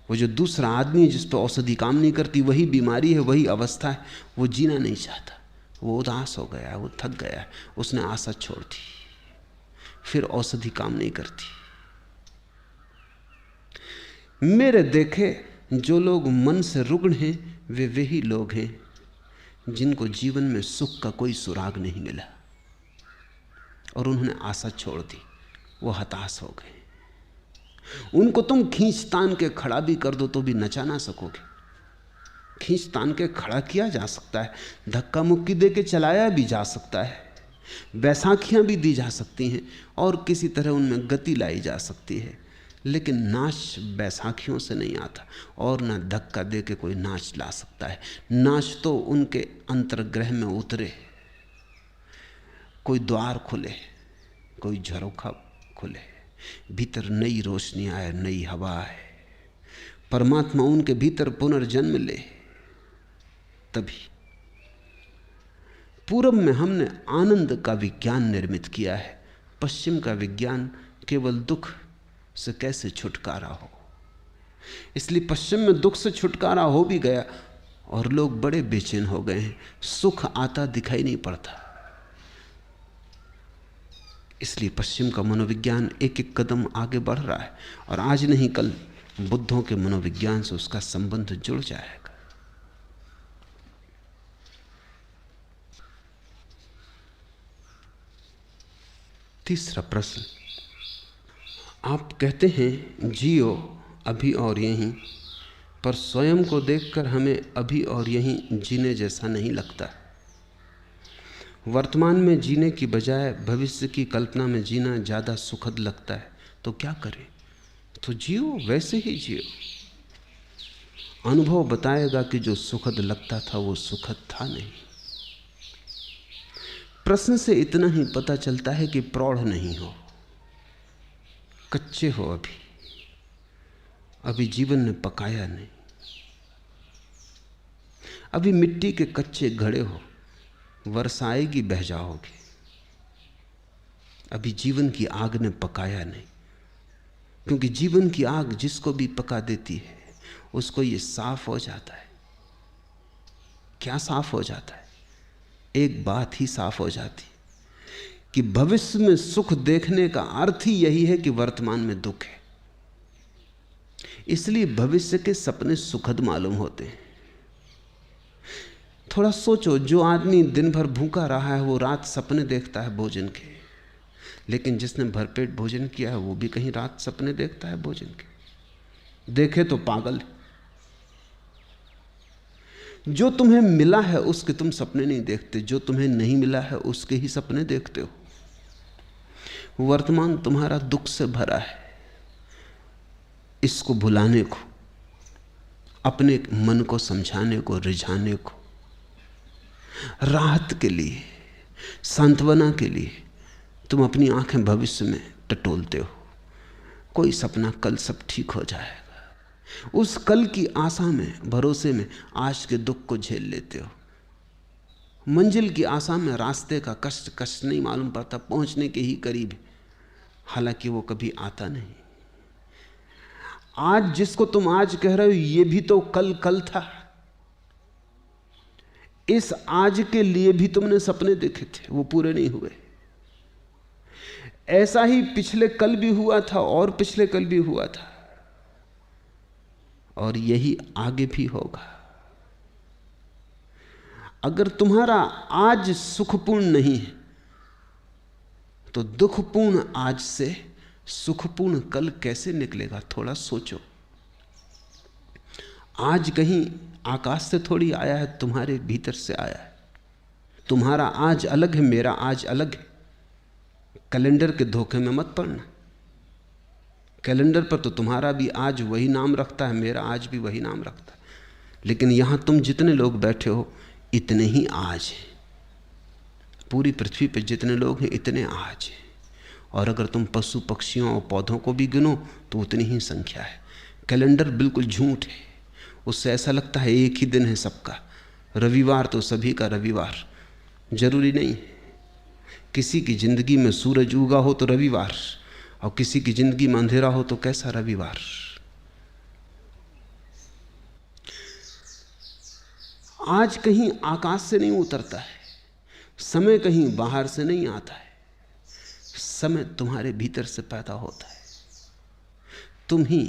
वो जो दूसरा आदमी है जिस पर औषधि काम नहीं करती, वही बीमारी है, वही अवस्था है, वो जीना नहीं चाहता, वो उदास हो गया, वो थक गया, उसने आशा छोड़ दी, फिर औषधि काम नहीं करती। मेरे देखे जो लोग मन से रुग्ण हैं वे वही लोग हैं जिनको जीवन में सुख का कोई सुराग नहीं मिला और उन्होंने आशा छोड़ दी, वो हताश हो गए। उनको तुम खींच तान के खड़ा भी कर दो तो भी नचा ना सकोगे। खींच तान के खड़ा किया जा सकता है, धक्का मुक्की दे के चलाया भी जा सकता है, बैसाखियां भी दी जा सकती हैं और किसी तरह उनमें गति लाई जा सकती है, लेकिन नाच बैसाखियों से नहीं आता और ना धक्का दे के कोई नाच ला सकता है। नाच तो उनके अंतर्ग्रह में उतरे, कोई द्वार खुले, कोई झरोखा खुले, भीतर नई रोशनी आए, नई हवा आए, परमात्मा उनके भीतर पुनर्जन्म ले। तभी पूर्व में हमने आनंद का विज्ञान निर्मित किया है, पश्चिम का विज्ञान केवल दुख से कैसे छुटकारा हो। इसलिए पश्चिम में दुख से छुटकारा हो भी गया और लोग बड़े बेचैन हो गए हैं, सुख आता दिखाई नहीं पड़ता। इसलिए पश्चिम का मनोविज्ञान एक एक कदम आगे बढ़ रहा है और आज नहीं कल बुद्धों के मनोविज्ञान से उसका संबंध जुड़ जाएगा। तीसरा प्रश्न, आप कहते हैं जियो अभी और यहीं, पर स्वयं को देखकर हमें अभी और यहीं जीने जैसा नहीं लगता। वर्तमान में जीने की बजाय भविष्य की कल्पना में जीना ज़्यादा सुखद लगता है, तो क्या करें? तो जियो, वैसे ही जियो। अनुभव बताएगा कि जो सुखद लगता था वो सुखद था नहीं। प्रश्न से इतना ही पता चलता है कि प्रौढ़ नहीं हो। कच्चे हो, अभी जीवन ने पकाया नहीं, अभी मिट्टी के कच्चे घड़े हो, वर्षा आएगी बह जाओगे। अभी जीवन की आग ने पकाया नहीं, क्योंकि जीवन की आग जिसको भी पका देती है उसको ये साफ हो जाता है। क्या साफ हो जाता है? एक बात ही साफ हो जाती कि भविष्य में सुख देखने का अर्थ ही यही है कि वर्तमान में दुख है। इसलिए भविष्य के सपने सुखद मालूम होते हैं। थोड़ा सोचो, जो आदमी दिन भर भूखा रहा है वो रात सपने देखता है भोजन के, लेकिन जिसने भरपेट भोजन किया है वो भी कहीं रात सपने देखता है भोजन के। देखे तो पागल। जो तुम्हें मिला है उसके तुम सपने नहीं देखते, जो तुम्हें नहीं मिला है उसके ही सपने देखते हो। वर्तमान तुम्हारा दुख से भरा है। इसको भुलाने को, अपने मन को समझाने को, रिझाने को, राहत के लिए, सांत्वना के लिए तुम अपनी आंखें भविष्य में टटोलते हो। कोई सपना कल सब ठीक हो जाएगा, उस कल की आशा में, भरोसे में आज के दुख को झेल लेते हो। मंजिल की आशा में रास्ते का कष्ट कष्ट नहीं मालूम पड़ता, पहुंचने के ही करीब है, हालांकि वो कभी आता नहीं। आज जिसको तुम आज कह रहे हो ये भी तो कल कल था। इस आज के लिए भी तुमने सपने देखे थे, वो पूरे नहीं हुए। ऐसा ही पिछले कल भी हुआ था और पिछले कल भी हुआ था, और यही आगे भी होगा। अगर तुम्हारा आज सुखपूर्ण नहीं है तो दुखपूर्ण आज से सुखपूर्ण कल कैसे निकलेगा? थोड़ा सोचो। आज कहीं आकाश से थोड़ी आया है, तुम्हारे भीतर से आया है। तुम्हारा आज अलग है, मेरा आज अलग है। कैलेंडर के धोखे में मत पड़ना। कैलेंडर पर तो तुम्हारा भी आज वही नाम रखता है, मेरा आज भी वही नाम रखता है, लेकिन यहां तुम जितने लोग बैठे हो इतने ही आज हैं। पूरी पृथ्वी पर जितने लोग हैं इतने आज हैं, और अगर तुम पशु पक्षियों और पौधों को भी गिनो तो उतनी ही संख्या है। कैलेंडर बिल्कुल झूठ है, उससे ऐसा लगता है एक ही दिन है सबका। रविवार तो सभी का रविवार जरूरी नहीं है। किसी की जिंदगी में सूरज उगा हो तो रविवार, और किसी की जिंदगी में अंधेरा हो तो कैसा रविवार। आज कहीं आकाश से नहीं उतरता है, समय कहीं बाहर से नहीं आता है, समय तुम्हारे भीतर से पैदा होता है। तुम ही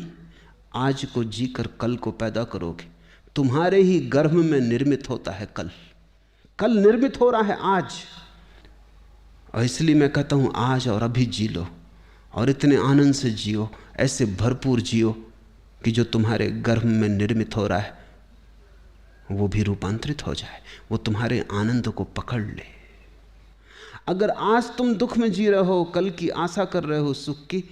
आज को जीकर कल को पैदा करोगे। तुम्हारे ही गर्भ में निर्मित होता है कल। कल निर्मित हो रहा है आज, और इसलिए मैं कहता हूं आज और अभी जी लो, और इतने आनंद से जियो, ऐसे भरपूर जियो कि जो तुम्हारे गर्भ में निर्मित हो रहा है वो भी रूपांतरित हो जाए, वो तुम्हारे आनंद को पकड़ ले। अगर आज तुम दुख में जी रहे हो, कल की आशा कर रहे हो सुख की,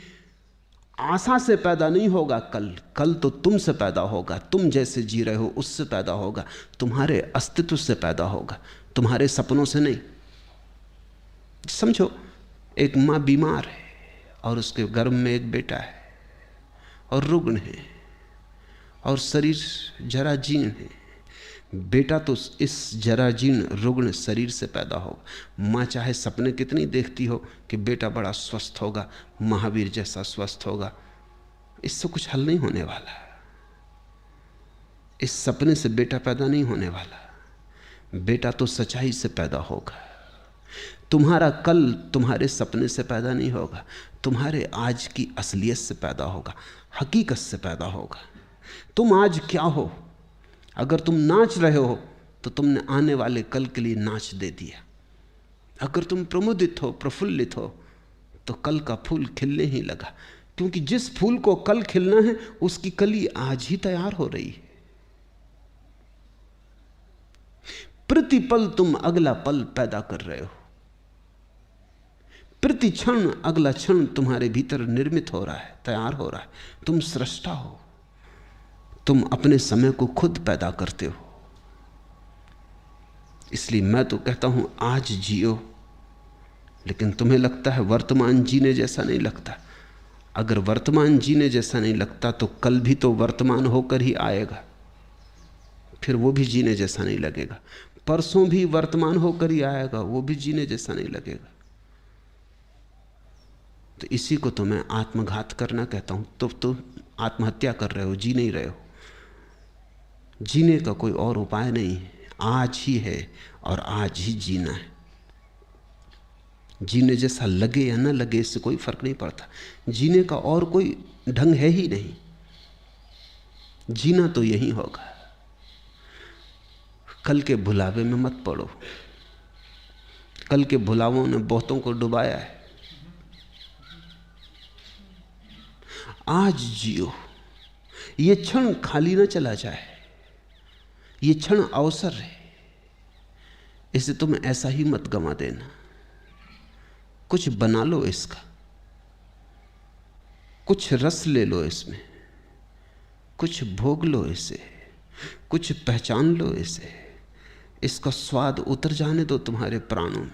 आशा से पैदा नहीं होगा कल। कल तो तुमसे पैदा होगा, तुम जैसे जी रहे हो उससे पैदा होगा, तुम्हारे अस्तित्व से पैदा होगा, तुम्हारे सपनों से नहीं। समझो, एक माँ बीमार है और उसके गर्भ में एक बेटा है और रुग्ण है और शरीर जराजीर्ण है। बेटा तो इस जराजीर्ण रुग्ण शरीर से पैदा होगा। माँ चाहे सपने कितनी देखती हो कि बेटा बड़ा स्वस्थ होगा, महावीर जैसा स्वस्थ होगा, इससे कुछ हल नहीं होने वाला। इस सपने से बेटा पैदा नहीं होने वाला। बेटा तो सच्चाई से पैदा होगा। तुम्हारा कल तुम्हारे सपने से पैदा नहीं होगा, तुम्हारे आज की असलियत से पैदा होगा, हकीकत से पैदा होगा। तुम आज क्या हो? अगर तुम नाच रहे हो तो तुमने आने वाले कल के लिए नाच दे दिया। अगर तुम प्रमुदित हो, प्रफुल्लित हो, तो कल का फूल खिलने ही लगा, क्योंकि जिस फूल को कल खिलना है उसकी कली आज ही तैयार हो रही है। प्रतिपल तुम अगला पल पैदा कर रहे हो। प्रति क्षण अगला क्षण तुम्हारे भीतर निर्मित हो रहा है, तैयार हो रहा है। तुम सृष्टा हो, तुम अपने समय को खुद पैदा करते हो। इसलिए मैं तो कहता हूं आज जियो, लेकिन तुम्हें लगता है वर्तमान जीने जैसा नहीं लगता। अगर वर्तमान जीने जैसा नहीं लगता तो कल भी तो वर्तमान होकर ही आएगा, फिर वो भी जीने जैसा नहीं लगेगा। परसों भी वर्तमान होकर ही आएगा, वो भी जीने जैसा नहीं लगेगा। तो इसी को तो मैं आत्मघात करना कहता हूं। तो आत्महत्या कर रहे हो, जी नहीं रहे हो। जीने का कोई और उपाय नहीं है, आज ही है और आज ही जीना है। जीने जैसा लगे या ना लगे इससे कोई फर्क नहीं पड़ता। जीने का और कोई ढंग है ही नहीं, जीना तो यही होगा। कल के भुलावे में मत पड़ो, कल के भुलावों ने बहुतों को डुबाया है। आज जियो, ये क्षण खाली ना चला जाए, ये क्षण अवसर है, इसे तुम ऐसा ही मत गंवा देना। कुछ बना लो इसका, कुछ रस ले लो इसमें, कुछ भोग लो इसे, कुछ पहचान लो इसे, इसका स्वाद उतर जाने दो तुम्हारे प्राणों में।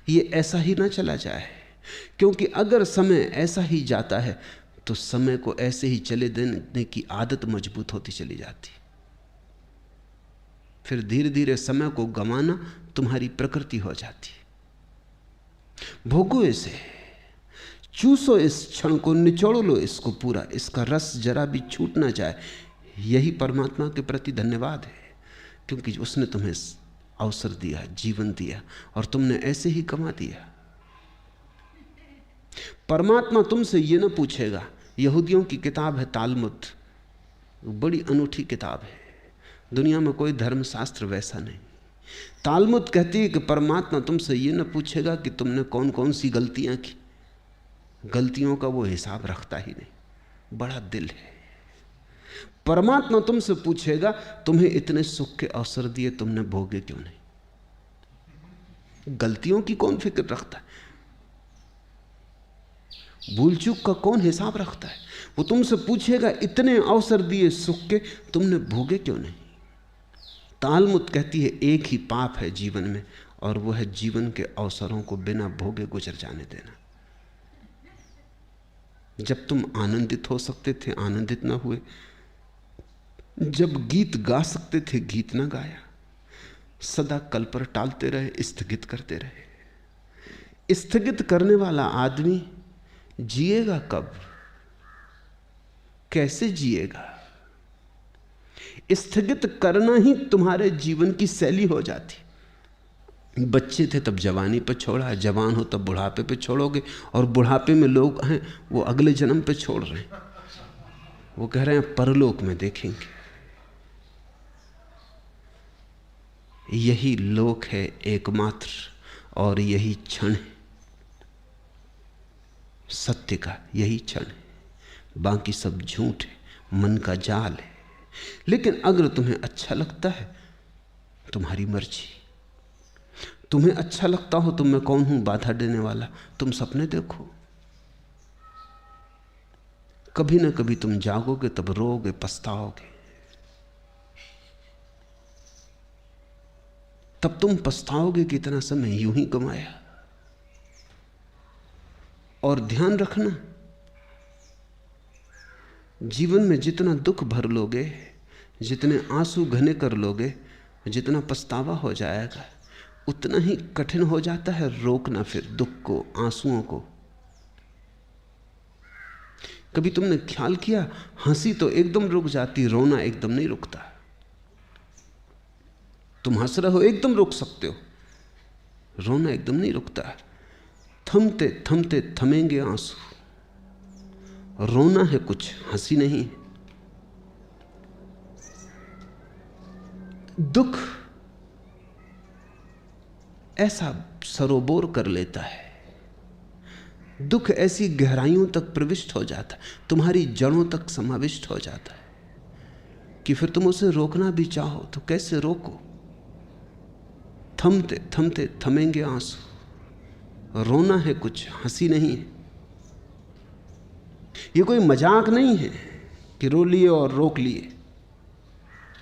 ये ऐसा ही ना चला जाए, क्योंकि अगर समय ऐसा ही जाता है तो समय को ऐसे ही चले देने की आदत मजबूत होती चली जाती। फिर धीरे धीरे समय को गंवाना तुम्हारी प्रकृति हो जाती। भोगो इसे, चूसो इस क्षण को, निचोड़ लो इसको पूरा, इसका रस जरा भी छूट ना जाए। यही परमात्मा के प्रति धन्यवाद है, क्योंकि उसने तुम्हें अवसर दिया, जीवन दिया, और तुमने ऐसे ही गंवा दिया। परमात्मा तुमसे ये ना पूछेगा। यहूदियों की किताब है तालमुद, बड़ी अनूठी किताब है, दुनिया में कोई धर्मशास्त्र वैसा नहीं। तालमुद कहती है कि परमात्मा तुमसे ये ना पूछेगा कि तुमने कौन कौन सी गलतियां की, गलतियों का वो हिसाब रखता ही नहीं, बड़ा दिल है। परमात्मा तुमसे पूछेगा तुम्हें इतने सुख के अवसर दिए, तुमने भोगे क्यों नहीं? गलतियों की कौन फिक्र रखता है? भूल चूक का कौन हिसाब रखता है? वो तुमसे पूछेगा इतने अवसर दिए सुख के, तुमने भोगे क्यों नहीं? तालमुद कहती है एक ही पाप है जीवन में, और वो है जीवन के अवसरों को बिना भोगे गुजर जाने देना। जब तुम आनंदित हो सकते थे आनंदित ना हुए, जब गीत गा सकते थे गीत ना गाया, सदा कल पर टालते रहे, स्थगित करते रहे। स्थगित करने वाला आदमी जिएगा कब, कैसे जिएगा? स्थगित करना ही तुम्हारे जीवन की शैली हो जाती। बच्चे थे तब जवानी पर छोड़ा, जवान हो तब बुढ़ापे पे छोड़ोगे, और बुढ़ापे में लोग हैं वो अगले जन्म पे छोड़ रहे हैं, वो कह रहे हैं परलोक में देखेंगे। यही लोक है एकमात्र, और यही क्षण है सत्य का, यही क्षण है, बाकी सब झूठ है, मन का जाल है। लेकिन अगर तुम्हें अच्छा लगता है, तुम्हारी मर्जी। तुम्हें अच्छा लगता हो तो मैं कौन हूं बाधा देने वाला? तुम सपने देखो, कभी ना कभी तुम जागोगे, तब रोओगे, पछताओगे। तब तुम पछताओगे कि इतना समय यूं ही गंवाया। और ध्यान रखना, जीवन में जितना दुख भर लोगे, जितने आंसू घने कर लोगे, जितना पछतावा हो जाएगा, उतना ही कठिन हो जाता है रोकना फिर दुख को, आंसुओं को। कभी तुमने ख्याल किया, हंसी तो एकदम रुक जाती, रोना एकदम नहीं रुकता। तुम हंस रहे हो एकदम रुक सकते हो, रोना एकदम नहीं रुकता। थमते थमते थमेंगे आंसू। रोना है कुछ, हंसी नहीं। दुख ऐसा सरोबोर कर लेता है, दुख ऐसी गहराइयों तक प्रविष्ट हो जाता है, तुम्हारी जड़ों तक समाविष्ट हो जाता है कि फिर तुम उसे रोकना भी चाहो तो कैसे रोको। थमते थमते थमेंगे आंसू। रोना है कुछ, हंसी नहीं है। ये कोई मजाक नहीं है कि रो लिए और रोक लिए।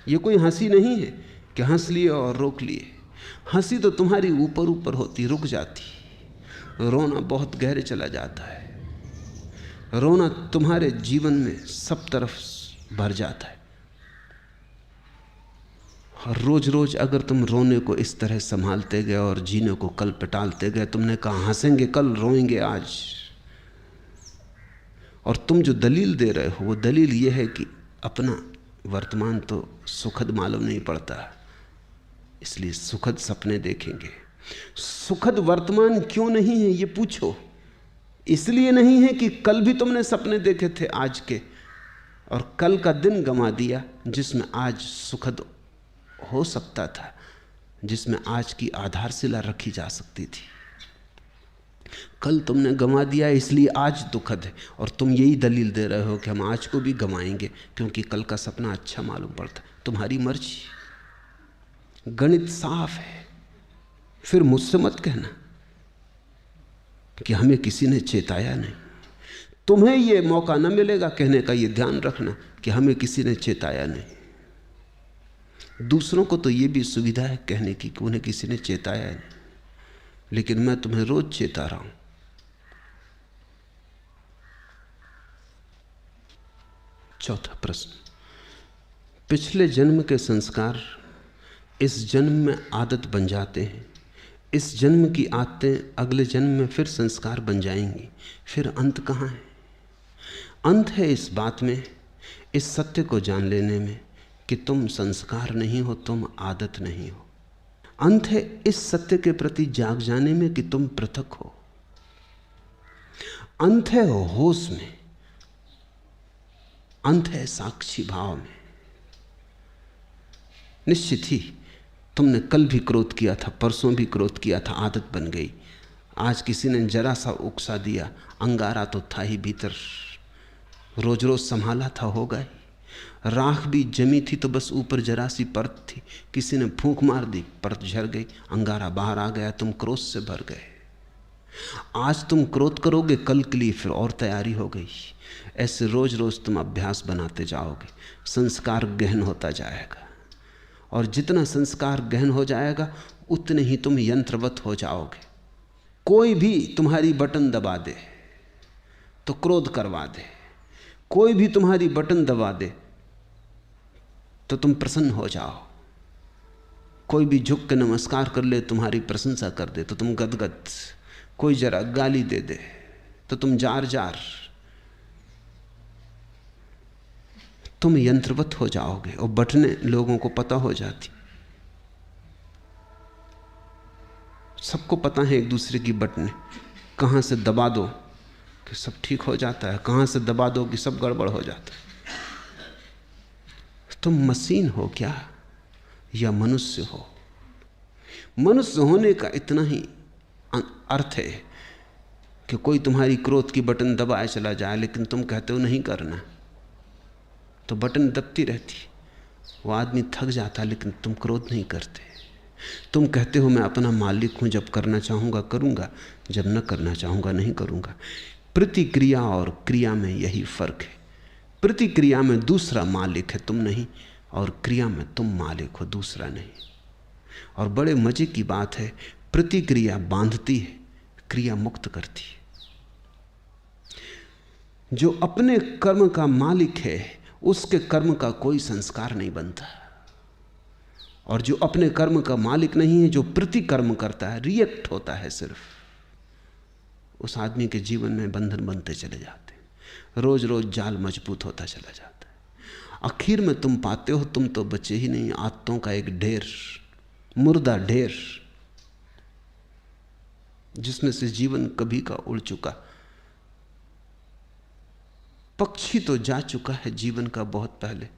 ये कोई हंसी नहीं है कि हंस लिए और रोक लिए। हंसी तो तुम्हारी ऊपर ऊपर होती, रुक जाती। रोना बहुत गहरे चला जाता है। रोना तुम्हारे जीवन में सब तरफ भर जाता है। और रोज रोज अगर तुम रोने को इस तरह संभालते गए और जीने को कल पे टालते गए, तुमने कहा हंसेंगे कल, रोएंगे आज, और तुम जो दलील दे रहे हो वो दलील ये है कि अपना वर्तमान तो सुखद मालूम नहीं पड़ता, इसलिए सुखद सपने देखेंगे। सुखद वर्तमान क्यों नहीं है ये पूछो। इसलिए नहीं है कि कल भी तुमने सपने देखे थे आज के, और कल का दिन गंवा दिया जिसमें आज सुखद हो सकता था, जिसमें आज की आधारशिला रखी जा सकती थी। कल तुमने गंवा दिया इसलिए आज दुखद है, और तुम यही दलील दे रहे हो कि हम आज को भी गंवाएंगे क्योंकि कल का सपना अच्छा मालूम पड़ता। तुम्हारी मर्जी, गणित साफ है। फिर मुझसे मत कहना कि हमें किसी ने चेताया नहीं। तुम्हें यह मौका न मिलेगा कहने का, यह ध्यान रखना कि हमें किसी ने चेताया नहीं। दूसरों को तो यह भी सुविधा है कहने की कि उन्हें किसी ने चेताया नहीं, लेकिन मैं तुम्हें रोज चेता रहा हूं। चौथा प्रश्न, पिछले जन्म के संस्कार इस जन्म में आदत बन जाते हैं। इस जन्म की आदतें अगले जन्म में फिर संस्कार बन जाएंगी, फिर अंत कहाँ है? अंत है इस बात में, इस सत्य को जान लेने में कि तुम संस्कार नहीं हो, तुम आदत नहीं हो। अंत है इस सत्य के प्रति जाग जाने में कि तुम पृथक हो। अंत है होश में, अंत है साक्षी भाव में। निश्चित ही तुमने कल भी क्रोध किया था, परसों भी क्रोध किया था, आदत बन गई। आज किसी ने जरा सा उकसा दिया, अंगारा तो था ही भीतर, रोज रोज संभाला था, होगा ही। राख भी जमी थी तो बस ऊपर जरा सी परत थी, किसी ने फूंक मार दी, परत झड़ गई, अंगारा बाहर आ गया, तुम क्रोध से भर गए। आज तुम क्रोध करोगे, कल के लिए फिर और तैयारी हो गई। ऐसे रोज रोज तुम अभ्यास बनाते जाओगे, संस्कार गहन होता जाएगा, और जितना संस्कार गहन हो जाएगा उतने ही तुम यंत्रवत हो जाओगे। कोई भी तुम्हारी बटन दबा दे तो क्रोध करवा दे, कोई भी तुम्हारी बटन दबा दे तो तुम प्रसन्न हो जाओ, कोई भी झुक के नमस्कार कर ले, तुम्हारी प्रशंसा कर दे तो तुम गदगद, कोई जरा गाली दे दे तो तुम जार जार, तुम यंत्रवत हो जाओगे। और बटने लोगों को पता हो जाती, सबको पता है एक दूसरे की बटने, कहाँ से दबा दो कि सब ठीक हो जाता है, कहाँ से दबा दो कि सब गड़बड़ हो जाता है। तुम मशीन हो क्या या मनुष्य हो? मनुष्य होने का इतना ही अर्थ है कि कोई तुम्हारी क्रोध की बटन दबाए चला जाए, लेकिन तुम कहते हो नहीं करना, तो बटन दबती रहती, वो आदमी थक जाता, लेकिन तुम क्रोध नहीं करते। तुम कहते हो मैं अपना मालिक हूं, जब करना चाहूँगा करूँगा, जब न करना चाहूँगा नहीं करूँगा। प्रतिक्रिया और क्रिया में यही फर्क है। प्रतिक्रिया में दूसरा मालिक है, तुम नहीं, और क्रिया में तुम मालिक हो, दूसरा नहीं। और बड़े मजे की बात है, प्रतिक्रिया बांधती है, क्रिया मुक्त करती है। जो अपने कर्म का मालिक है उसके कर्म का कोई संस्कार नहीं बनता, और जो अपने कर्म का मालिक नहीं है, जो प्रतिकर्म करता है, रिएक्ट होता है सिर्फ, उस आदमी के जीवन में बंधन बनते चले जाते हैं, रोज रोज जाल मजबूत होता चला जाता है। आखिर में तुम पाते हो तुम तो बचे ही नहीं, आदतों का एक ढेर, मुर्दा ढेर, जिसमें से जीवन कभी का उड़ चुका। पक्षी तो जा चुका है जीवन का बहुत पहले,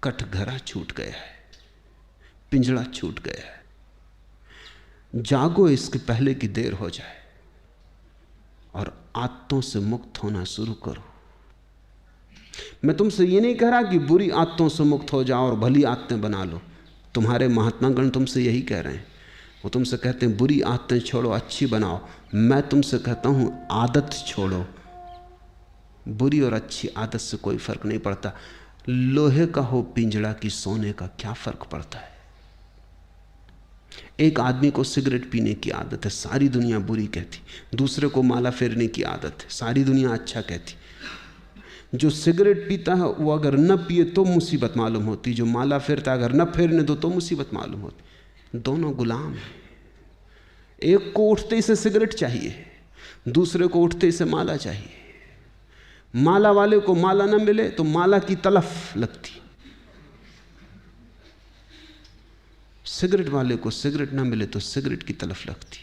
कटघरा छूट गया है, पिंजड़ा छूट गया है। जागो इसके पहले कि देर हो जाए, और आदतों से मुक्त होना शुरू करो। मैं तुमसे ये नहीं कह रहा कि बुरी आदतों से मुक्त हो जाओ और भली आदतें बना लो। तुम्हारे महात्मागण तुमसे यही कह रहे हैं, वो तुमसे कहते हैं बुरी आदतें छोड़ो, अच्छी बनाओ। मैं तुमसे कहता हूं आदत छोड़ो। बुरी और अच्छी आदत से कोई फर्क नहीं पड़ता। लोहे का हो पिंजड़ा की सोने का क्या फर्क पड़ता है? एक आदमी को सिगरेट पीने की आदत है, सारी दुनिया बुरी कहती। दूसरे को माला फेरने की आदत है, सारी दुनिया अच्छा कहती। जो सिगरेट पीता है वो अगर न पिए तो मुसीबत मालूम होती, जो माला फेरता अगर न फेरने दो तो मुसीबत मालूम होती। दोनों गुलाम हैं। एक को उठते ही से सिगरेट चाहिए, दूसरे को उठते ही से माला चाहिए। माला वाले को माला न मिले तो माला की तलफ लगती, सिगरेट वाले को सिगरेट ना मिले तो सिगरेट की तलफ लगती।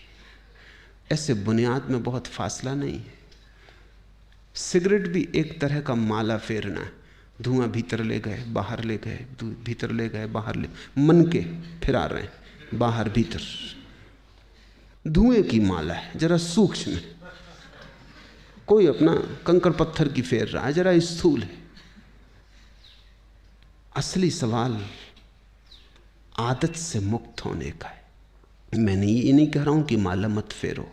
ऐसे बुनियाद में बहुत फासला नहीं है। सिगरेट भी एक तरह का माला फेरना है। धुआं भीतर ले गए बाहर ले गए, भीतर ले गए बाहर ले, मन के फिरा रहे हैं बाहर भीतर। धुएं की माला है, जरा सूक्ष्म है। कोई अपना कंकड़ पत्थर की फेर रहा है, जरा स्थूल है। असली सवाल आदत से मुक्त होने का है। मैंने ये नहीं कह रहा हूं कि माला मत फेरो,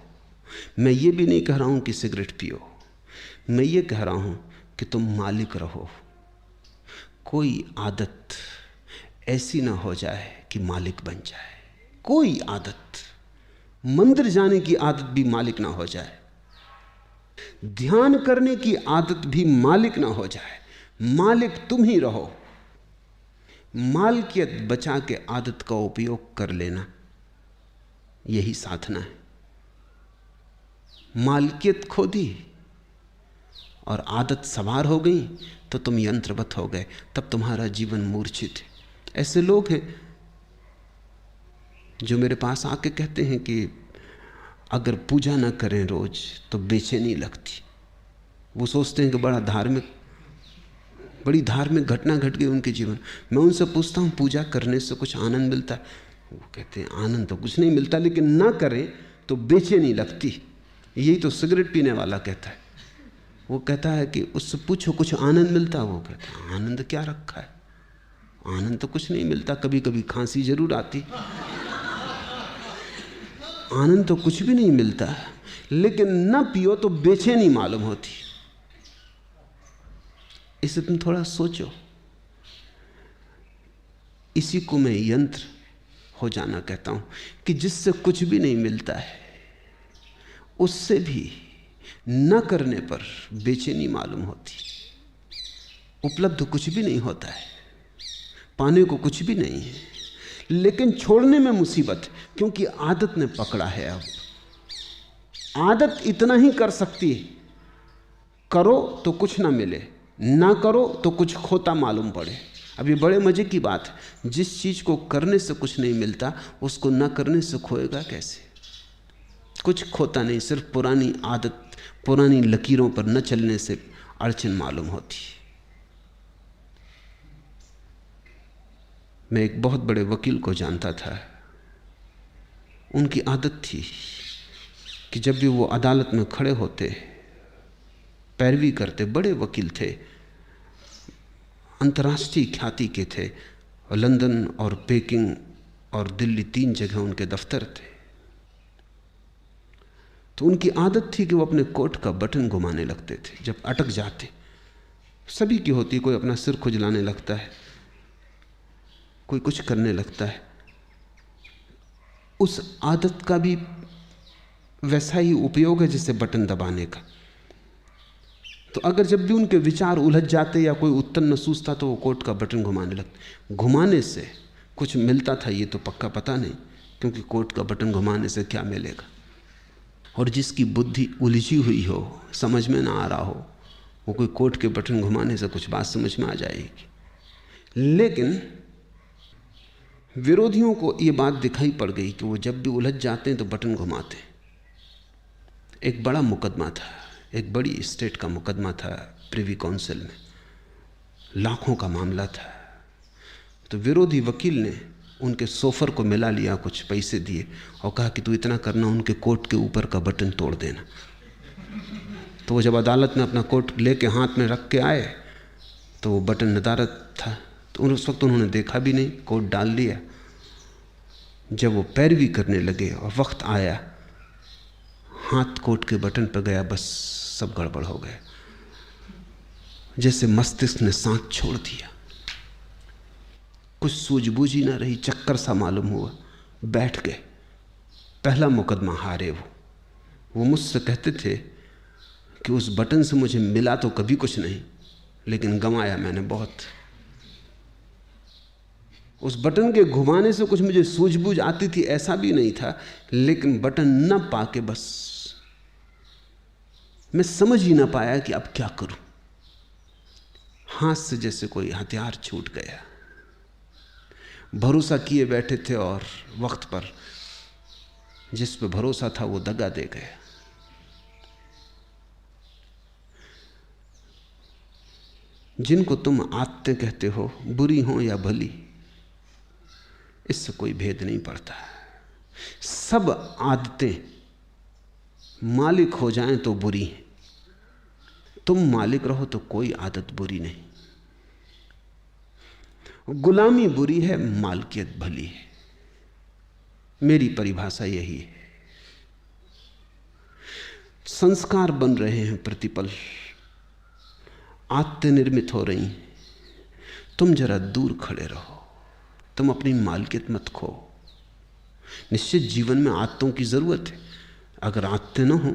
मैं ये भी नहीं कह रहा हूं कि सिगरेट पियो। मैं ये कह रहा हूं कि तुम मालिक रहो। कोई आदत ऐसी ना हो जाए कि मालिक बन जाए। कोई आदत, मंदिर जाने की आदत भी मालिक ना हो जाए, ध्यान करने की आदत भी मालिक ना हो जाए। मालिक तुम ही रहो। मालकियत बचा के आदत का उपयोग कर लेना, यही साधना है। मालकियत खो दी और आदत सवार हो गई तो तुम यंत्रवत हो गए, तब तुम्हारा जीवन मूर्छित है। ऐसे लोग हैं जो मेरे पास आके कहते हैं कि अगर पूजा ना करें रोज तो बेचैनी लगती। वो सोचते हैं कि बड़ी धार्मिक घटना घट गई उनके जीवन। मैं उनसे पूछता हूँ पूजा करने से कुछ आनंद मिलता है? वो कहते हैं आनंद तो कुछ नहीं मिलता, लेकिन ना करें तो बेचैनी लगती। यही तो सिगरेट पीने वाला कहता है। वो कहता है कि उससे पूछो कुछ आनंद मिलता? वो कहता है आनंद क्या रखा है, आनंद तो कुछ नहीं मिलता। कभी कभी खांसी जरूर आती, आनंद तो कुछ भी नहीं मिलता। लेकिन ना पियो तो बेचैनी मालूम होती। इसे तुम थोड़ा सोचो। इसी को मैं यंत्र हो जाना कहता हूं कि जिससे कुछ भी नहीं मिलता है, उससे भी न करने पर बेचैनी मालूम होती। उपलब्ध कुछ भी नहीं होता है, पाने को कुछ भी नहीं है, लेकिन छोड़ने में मुसीबत है, क्योंकि आदत ने पकड़ा है। अब आदत इतना ही कर सकती है, करो तो कुछ ना मिले, ना करो तो कुछ खोता मालूम पड़े। अब ये बड़े मजे की बात है, जिस चीज को करने से कुछ नहीं मिलता उसको ना करने से खोएगा कैसे? कुछ खोता नहीं, सिर्फ पुरानी आदत, पुरानी लकीरों पर न चलने से अड़चन मालूम होती। मैं एक बहुत बड़े वकील को जानता था। उनकी आदत थी कि जब भी वो अदालत में खड़े होते, पैरवी करते, बड़े वकील थे, अंतर्राष्ट्रीय ख्याति के थे, लंदन और पेकिंग और दिल्ली 3 जगह उनके दफ्तर थे। तो उनकी आदत थी कि वो अपने कोट का बटन घुमाने लगते थे जब अटक जाते। सभी की होती, कोई अपना सिर खुजलाने लगता है, कोई कुछ करने लगता है। उस आदत का भी वैसा ही उपयोग है जैसे बटन दबाने का। तो अगर जब भी उनके विचार उलझ जाते या कोई उत्तर न सूझता तो वो कोट का बटन घुमाने लगते। घुमाने से कुछ मिलता था ये तो पक्का पता नहीं, क्योंकि कोट का बटन घुमाने से क्या मिलेगा। और जिसकी बुद्धि उलझी हुई हो, समझ में ना आ रहा हो, वो कोई कोट के बटन घुमाने से कुछ बात समझ में आ जाएगी। लेकिन विरोधियों को ये बात दिखाई पड़ गई कि वो जब भी उलझ जाते हैं तो बटन घुमाते हैं। एक बड़ा मुकदमा था, एक बड़ी स्टेट का मुकदमा था प्रिवी काउंसिल में, लाखों का मामला था। तो विरोधी वकील ने उनके सोफर को मिला लिया, कुछ पैसे दिए और कहा कि तू इतना करना, उनके कोट के ऊपर का बटन तोड़ देना। तो वो जब अदालत में अपना कोट लेके हाथ में रख के आए तो वो बटन नदारत था। तो उस वक्त उन्होंने देखा भी नहीं, कोट डाल दिया। जब वो पैरवी करने लगे और वक्त आया, हाथ कोट के बटन पर गया, बस सब गड़बड़ हो गया। जैसे मस्तिष्क ने सांस छोड़ दिया, कुछ सूझबूझ ही ना रही, चक्कर सा मालूम हुआ, बैठ गए। पहला मुकदमा हारे वो मुझसे कहते थे कि उस बटन से मुझे मिला तो कभी कुछ नहीं, लेकिन गंवाया मैंने बहुत। उस बटन के घुमाने से कुछ मुझे सूझबूझ आती थी ऐसा भी नहीं था, लेकिन बटन न पाके बस मैं समझ ही ना पाया कि अब क्या करूं। हाथ से जैसे कोई हथियार छूट गया। भरोसा किए बैठे थे और वक्त पर जिस पे भरोसा था वो दगा दे गया। जिनको तुम आदतें कहते हो, बुरी हो या भली, इससे कोई भेद नहीं पड़ता। सब आदतें मालिक हो जाएं तो बुरी हैं, तुम मालिक रहो तो कोई आदत बुरी नहीं। गुलामी बुरी है, मालकियत भली है। मेरी परिभाषा यही है। संस्कार बन रहे हैं प्रतिपल, आदतें निर्मित हो रही हैं। तुम जरा दूर खड़े रहो, तुम अपनी मालकियत मत खो। निश्चित जीवन में आदतों की जरूरत है। अगर आदतें न हो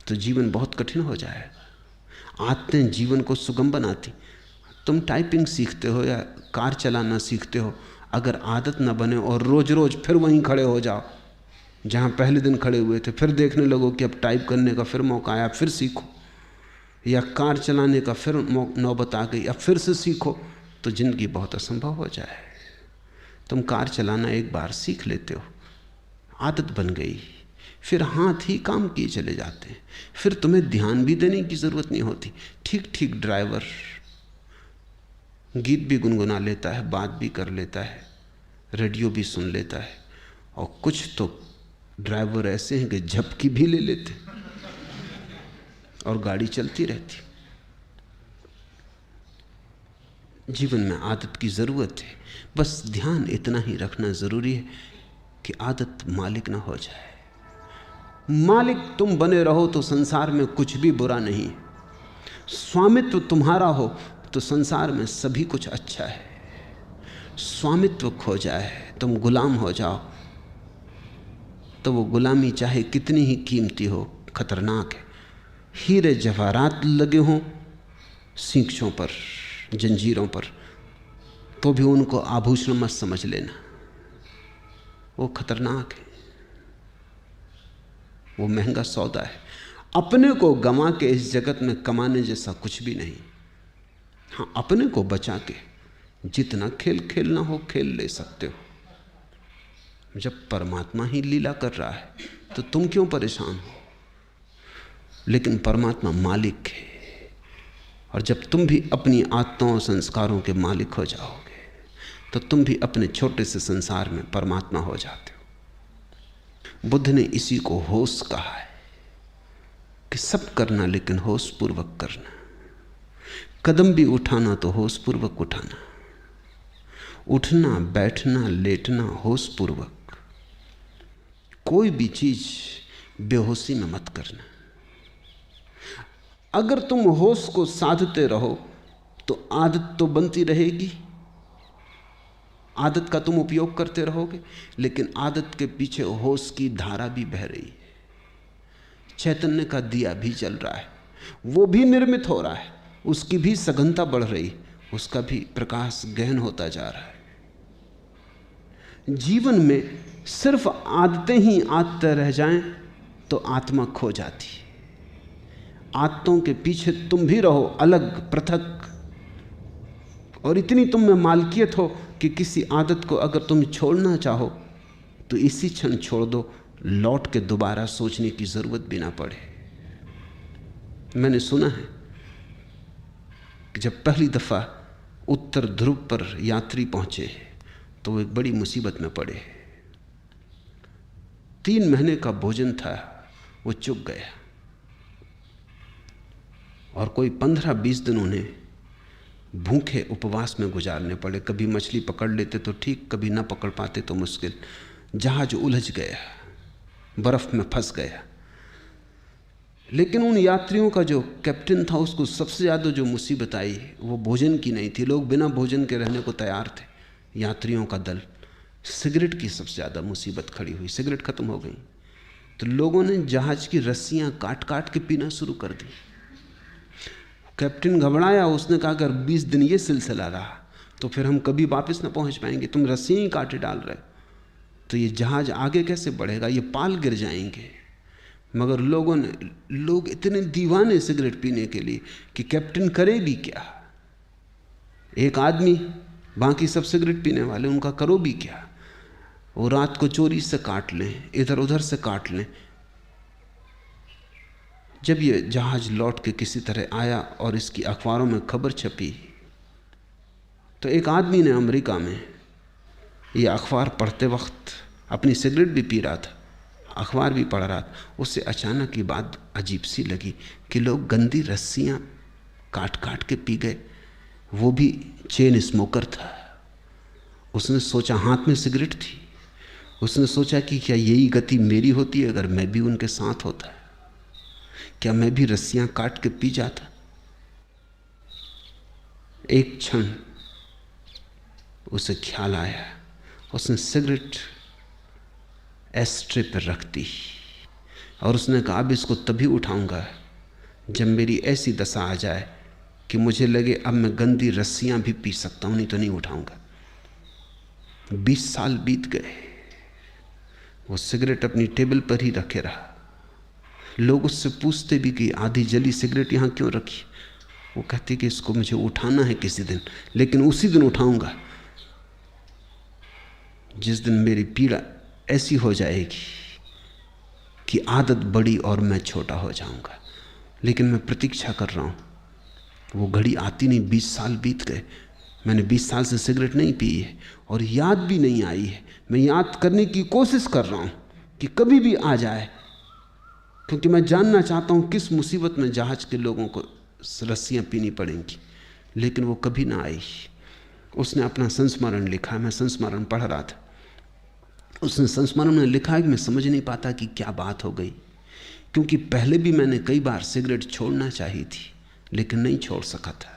तो जीवन बहुत कठिन हो जाएगा। आदतें जीवन को सुगम बनाती। तुम टाइपिंग सीखते हो या कार चलाना सीखते हो, अगर आदत न बने और रोज रोज फिर वहीं खड़े हो जाओ जहां पहले दिन खड़े हुए थे, फिर देखने लगो कि अब टाइप करने का फिर मौका आया, फिर सीखो, या कार चलाने का फिर नौबत आ गई, अब फिर से सीखो, तो जिंदगी बहुत असंभव हो जाए। तुम कार चलाना एक बार सीख लेते हो, आदत बन गई, फिर हाथ ही काम किए चले जाते हैं। फिर तुम्हें ध्यान भी देने की जरूरत नहीं होती। ठीक ठीक ड्राइवर गीत भी गुनगुना लेता है, बात भी कर लेता है, रेडियो भी सुन लेता है, और कुछ तो ड्राइवर ऐसे हैं कि झपकी भी ले लेते और गाड़ी चलती रहती। जीवन में आदत की जरूरत है, बस ध्यान इतना ही रखना जरूरी है कि आदत मालिक ना हो जाए। मालिक तुम बने रहो तो संसार में कुछ भी बुरा नहीं। स्वामित्व तुम्हारा हो तो संसार में सभी कुछ अच्छा है। स्वामित्व खो जाए, तुम गुलाम हो जाओ, तो वो गुलामी चाहे कितनी ही कीमती हो, खतरनाक है। हीरे जवाहरात लगे हों सींखों पर, जंजीरों पर, तो भी उनको आभूषण मत समझ लेना, वो खतरनाक है, वो महंगा सौदा है। अपने को गंवा के इस जगत में कमाने जैसा कुछ भी नहीं। हाँ, अपने को बचा के जितना खेल खेलना हो खेल ले सकते हो। जब परमात्मा ही लीला कर रहा है तो तुम क्यों परेशान हो? लेकिन परमात्मा मालिक है, और जब तुम भी अपनी आत्माओं और संस्कारों के मालिक हो जाओगे तो तुम भी अपने छोटे से संसार में परमात्मा हो जाते हो। बुद्ध ने इसी को होश कहा है कि सब करना लेकिन होश पूर्वक करना। कदम भी उठाना तो होश पूर्वक उठाना, उठना बैठना लेटना होश पूर्वक। कोई भी चीज बेहोशी में मत करना। अगर तुम होश को साधते रहो तो आदत तो बनती रहेगी, आदत का तुम उपयोग करते रहोगे, लेकिन आदत के पीछे होश की धारा भी बह रही है। चैतन्य का दिया भी जल रहा है, वो भी निर्मित हो रहा है, उसकी भी सघनता बढ़ रही, उसका भी प्रकाश गहन होता जा रहा है। जीवन में सिर्फ आदतें ही आदतें रह जाएं तो आत्मा खो जाती है। आदतों के पीछे तुम भी रहो अलग पृथक, और इतनी तुम में मालकियत हो कि किसी आदत को अगर तुम छोड़ना चाहो तो इसी क्षण छोड़ दो, लौट के दोबारा सोचने की जरूरत भी ना पड़े। मैंने सुना है कि जब पहली दफा उत्तर ध्रुव पर यात्री पहुंचे तो वो एक बड़ी मुसीबत में पड़े। 3 महीने का भोजन था, वो चुक गया, और कोई 15-20 दिन उन्हें भूखे उपवास में गुजारने पड़े। कभी मछली पकड़ लेते तो ठीक, कभी ना पकड़ पाते तो मुश्किल। जहाज उलझ गया, बर्फ में फंस गया। लेकिन उन यात्रियों का जो कैप्टन था, उसको सबसे ज़्यादा जो मुसीबत आई वो भोजन की नहीं थी। लोग बिना भोजन के रहने को तैयार थे, यात्रियों का दल, सिगरेट की सबसे ज़्यादा मुसीबत खड़ी हुई। सिगरेट खत्म हो गई तो लोगों ने जहाज की रस्सियां काट काट के पीना शुरू कर दी। कैप्टन घबराया, उसने कहा अगर 20 दिन ये सिलसिला रहा तो फिर हम कभी वापस ना पहुंच पाएंगे। तुम रस्सियां ही काटे डाल रहे तो ये जहाज आगे कैसे बढ़ेगा, ये पाल गिर जाएंगे। मगर लोग इतने दीवाने सिगरेट पीने के लिए कि कैप्टन करे भी क्या। एक आदमी, बाकी सब सिगरेट पीने वाले, उनका करो भी क्या। वो रात को चोरी से काट लें, इधर उधर से काट लें। जब ये जहाज लौट के किसी तरह आया और इसकी अखबारों में खबर छपी तो एक आदमी ने अमेरिका में ये अखबार पढ़ते वक्त अपनी सिगरेट भी पी रहा था, अखबार भी पढ़ रहा था। उससे अचानक ये बात अजीब सी लगी कि लोग गंदी रस्सियां काट काट के पी गए। वो भी चेन स्मोकर था। उसने सोचा, हाथ में सिगरेट थी, उसने सोचा कि क्या यही गति मेरी होती है अगर मैं भी उनके साथ होता है, क्या मैं भी रस्सियां काट के पी जाता। एक क्षण उसे ख्याल आया, उसने सिगरेट एस्ट्रे पर रख दी और उसने कहा अब इसको तभी उठाऊंगा जब मेरी ऐसी दशा आ जाए कि मुझे लगे अब मैं गंदी रस्सियां भी पी सकता हूं, नहीं तो नहीं उठाऊंगा। 20 साल बीत गए, वो सिगरेट अपनी टेबल पर ही रखे रहा। लोग उससे पूछते भी कि आधी जली सिगरेट यहां क्यों रखी। वो कहती कि इसको मुझे उठाना है किसी दिन, लेकिन उसी दिन उठाऊंगा जिस दिन मेरी पीड़ा ऐसी हो जाएगी कि आदत बड़ी और मैं छोटा हो जाऊंगा। लेकिन मैं प्रतीक्षा कर रहा हूं, वो घड़ी आती नहीं। 20 साल बीत गए, मैंने 20 साल से सिगरेट नहीं पी है और याद भी नहीं आई है। मैं याद करने की कोशिश कर रहा हूं कि कभी भी आ जाए, क्योंकि मैं जानना चाहता हूं किस मुसीबत में जहाज के लोगों को रस्सियां पीनी पड़ेंगी। लेकिन वो कभी ना आई। उसने अपना संस्मरण लिखा, मैं संस्मरण पढ़ रहा था। उसने संस्मरण में लिखा है कि मैं समझ नहीं पाता कि क्या बात हो गई, क्योंकि पहले भी मैंने कई बार सिगरेट छोड़ना चाहिए थी लेकिन नहीं छोड़ सका था।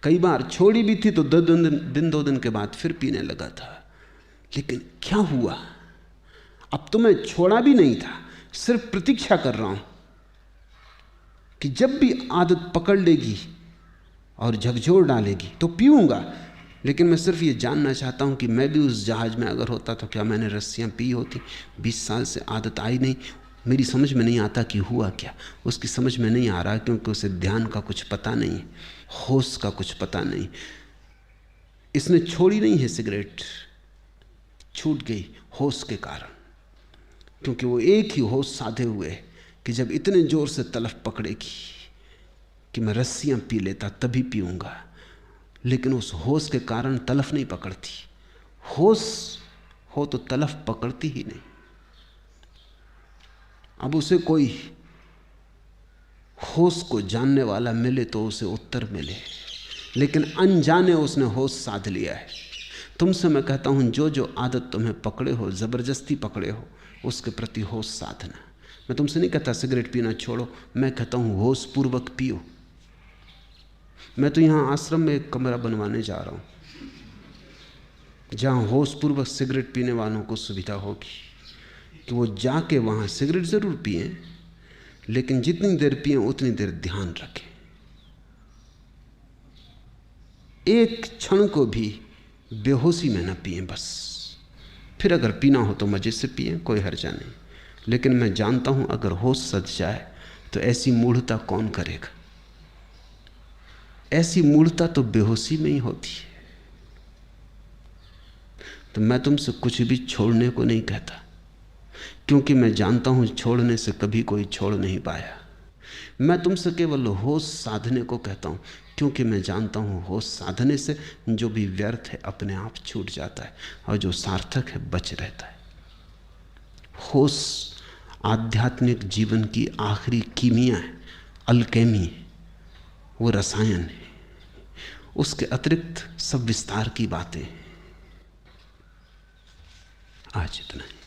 कई बार छोड़ी भी थी तो 2 दिन के बाद फिर पीने लगा था। लेकिन क्या हुआ, अब तो मैं छोड़ा भी नहीं था, सिर्फ प्रतीक्षा कर रहा हूं कि जब भी आदत पकड़ लेगी और झकझोर डालेगी तो पीऊंगा। लेकिन मैं सिर्फ ये जानना चाहता हूं कि मैं भी उस जहाज में अगर होता तो क्या मैंने रस्सियां पी होती। 20 साल से आदत आई नहीं, मेरी समझ में नहीं आता कि हुआ क्या। उसकी समझ में नहीं आ रहा क्योंकि उसे ध्यान का कुछ पता नहीं, होश का कुछ पता नहीं। इसने छोड़ी नहीं है सिगरेट, छूट गई होश के कारण, क्योंकि वो एक ही होश साधे हुए है कि जब इतने जोर से तलफ पकड़ेगी कि मैं रस्सियां पी लेता तभी पीऊंगा। लेकिन उस होश के कारण तलफ नहीं पकड़ती। होश हो तो तलफ पकड़ती ही नहीं। अब उसे कोई होश को जानने वाला मिले तो उसे उत्तर मिले, लेकिन अनजाने उसने होश साध लिया है। तुमसे मैं कहता हूं, जो जो आदत तुम्हें पकड़े हो, जबरदस्ती पकड़े हो, उसके प्रति होश साधना। मैं तुमसे नहीं कहता सिगरेट पीना छोड़ो, मैं कहता हूं होश पूर्वक पियो। मैं तो यहां आश्रम में एक कमरा बनवाने जा रहा हूं जहां होश पूर्वक सिगरेट पीने वालों को सुविधा होगी कि वो जाके वहां सिगरेट जरूर पिएं, लेकिन जितनी देर पिएं उतनी देर ध्यान रखें। एक क्षण को भी बेहोशी में ना पिएं बस। फिर अगर पीना हो तो मजे से पिएं, कोई हर्जा नहीं। लेकिन मैं जानता हूं अगर होश सज जाए तो ऐसी मूढ़ता कौन करेगा। ऐसी मूढ़ता तो बेहोशी में ही होती है। तो मैं तुमसे कुछ भी छोड़ने को नहीं कहता, क्योंकि मैं जानता हूं छोड़ने से कभी कोई छोड़ नहीं पाया। मैं तुमसे केवल होश साधने को कहता हूं, क्योंकि मैं जानता हूं होश साधने से जो भी व्यर्थ है अपने आप छूट जाता है और जो सार्थक है बच रहता है। होश आध्यात्मिक जीवन की आखिरी कीमिया है, अल्केमी है, वो रसायन है। उसके अतिरिक्त सब विस्तार की बातें हैं। आज इतना ही।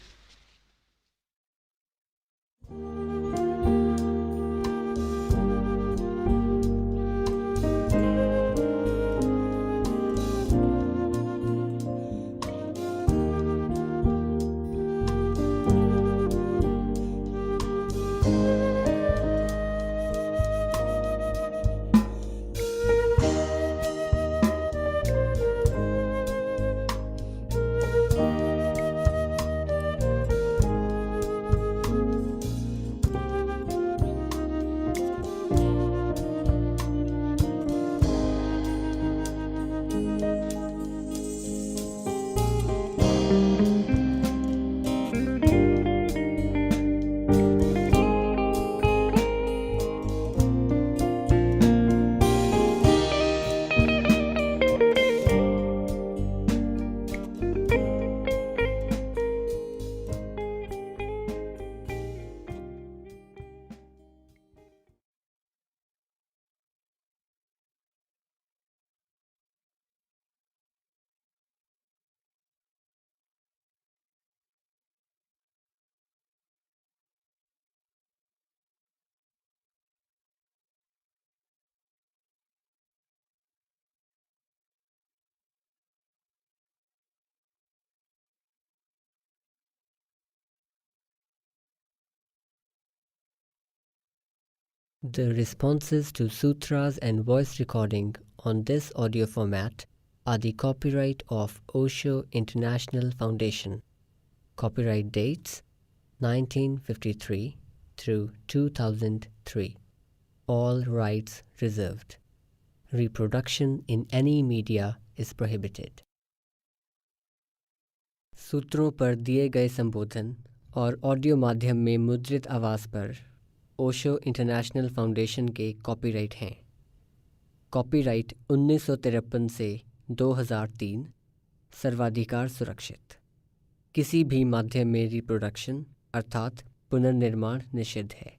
The responses to sutras and voice recording on this audio format are the copyright of Osho International Foundation. Copyright dates 1953 through 2003. All rights reserved. Reproduction in any media is prohibited. सूत्रों पर दिए गए संबोधन और ऑडियो माध्यम में मुद्रित आवाज़ पर ओशो इंटरनेशनल फाउंडेशन के कॉपीराइट हैं। कॉपीराइट 1953 से 2003, सर्वाधिकार सुरक्षित। किसी भी माध्यम में रिप्रोडक्शन अर्थात पुनर्निर्माण निषिद्ध है।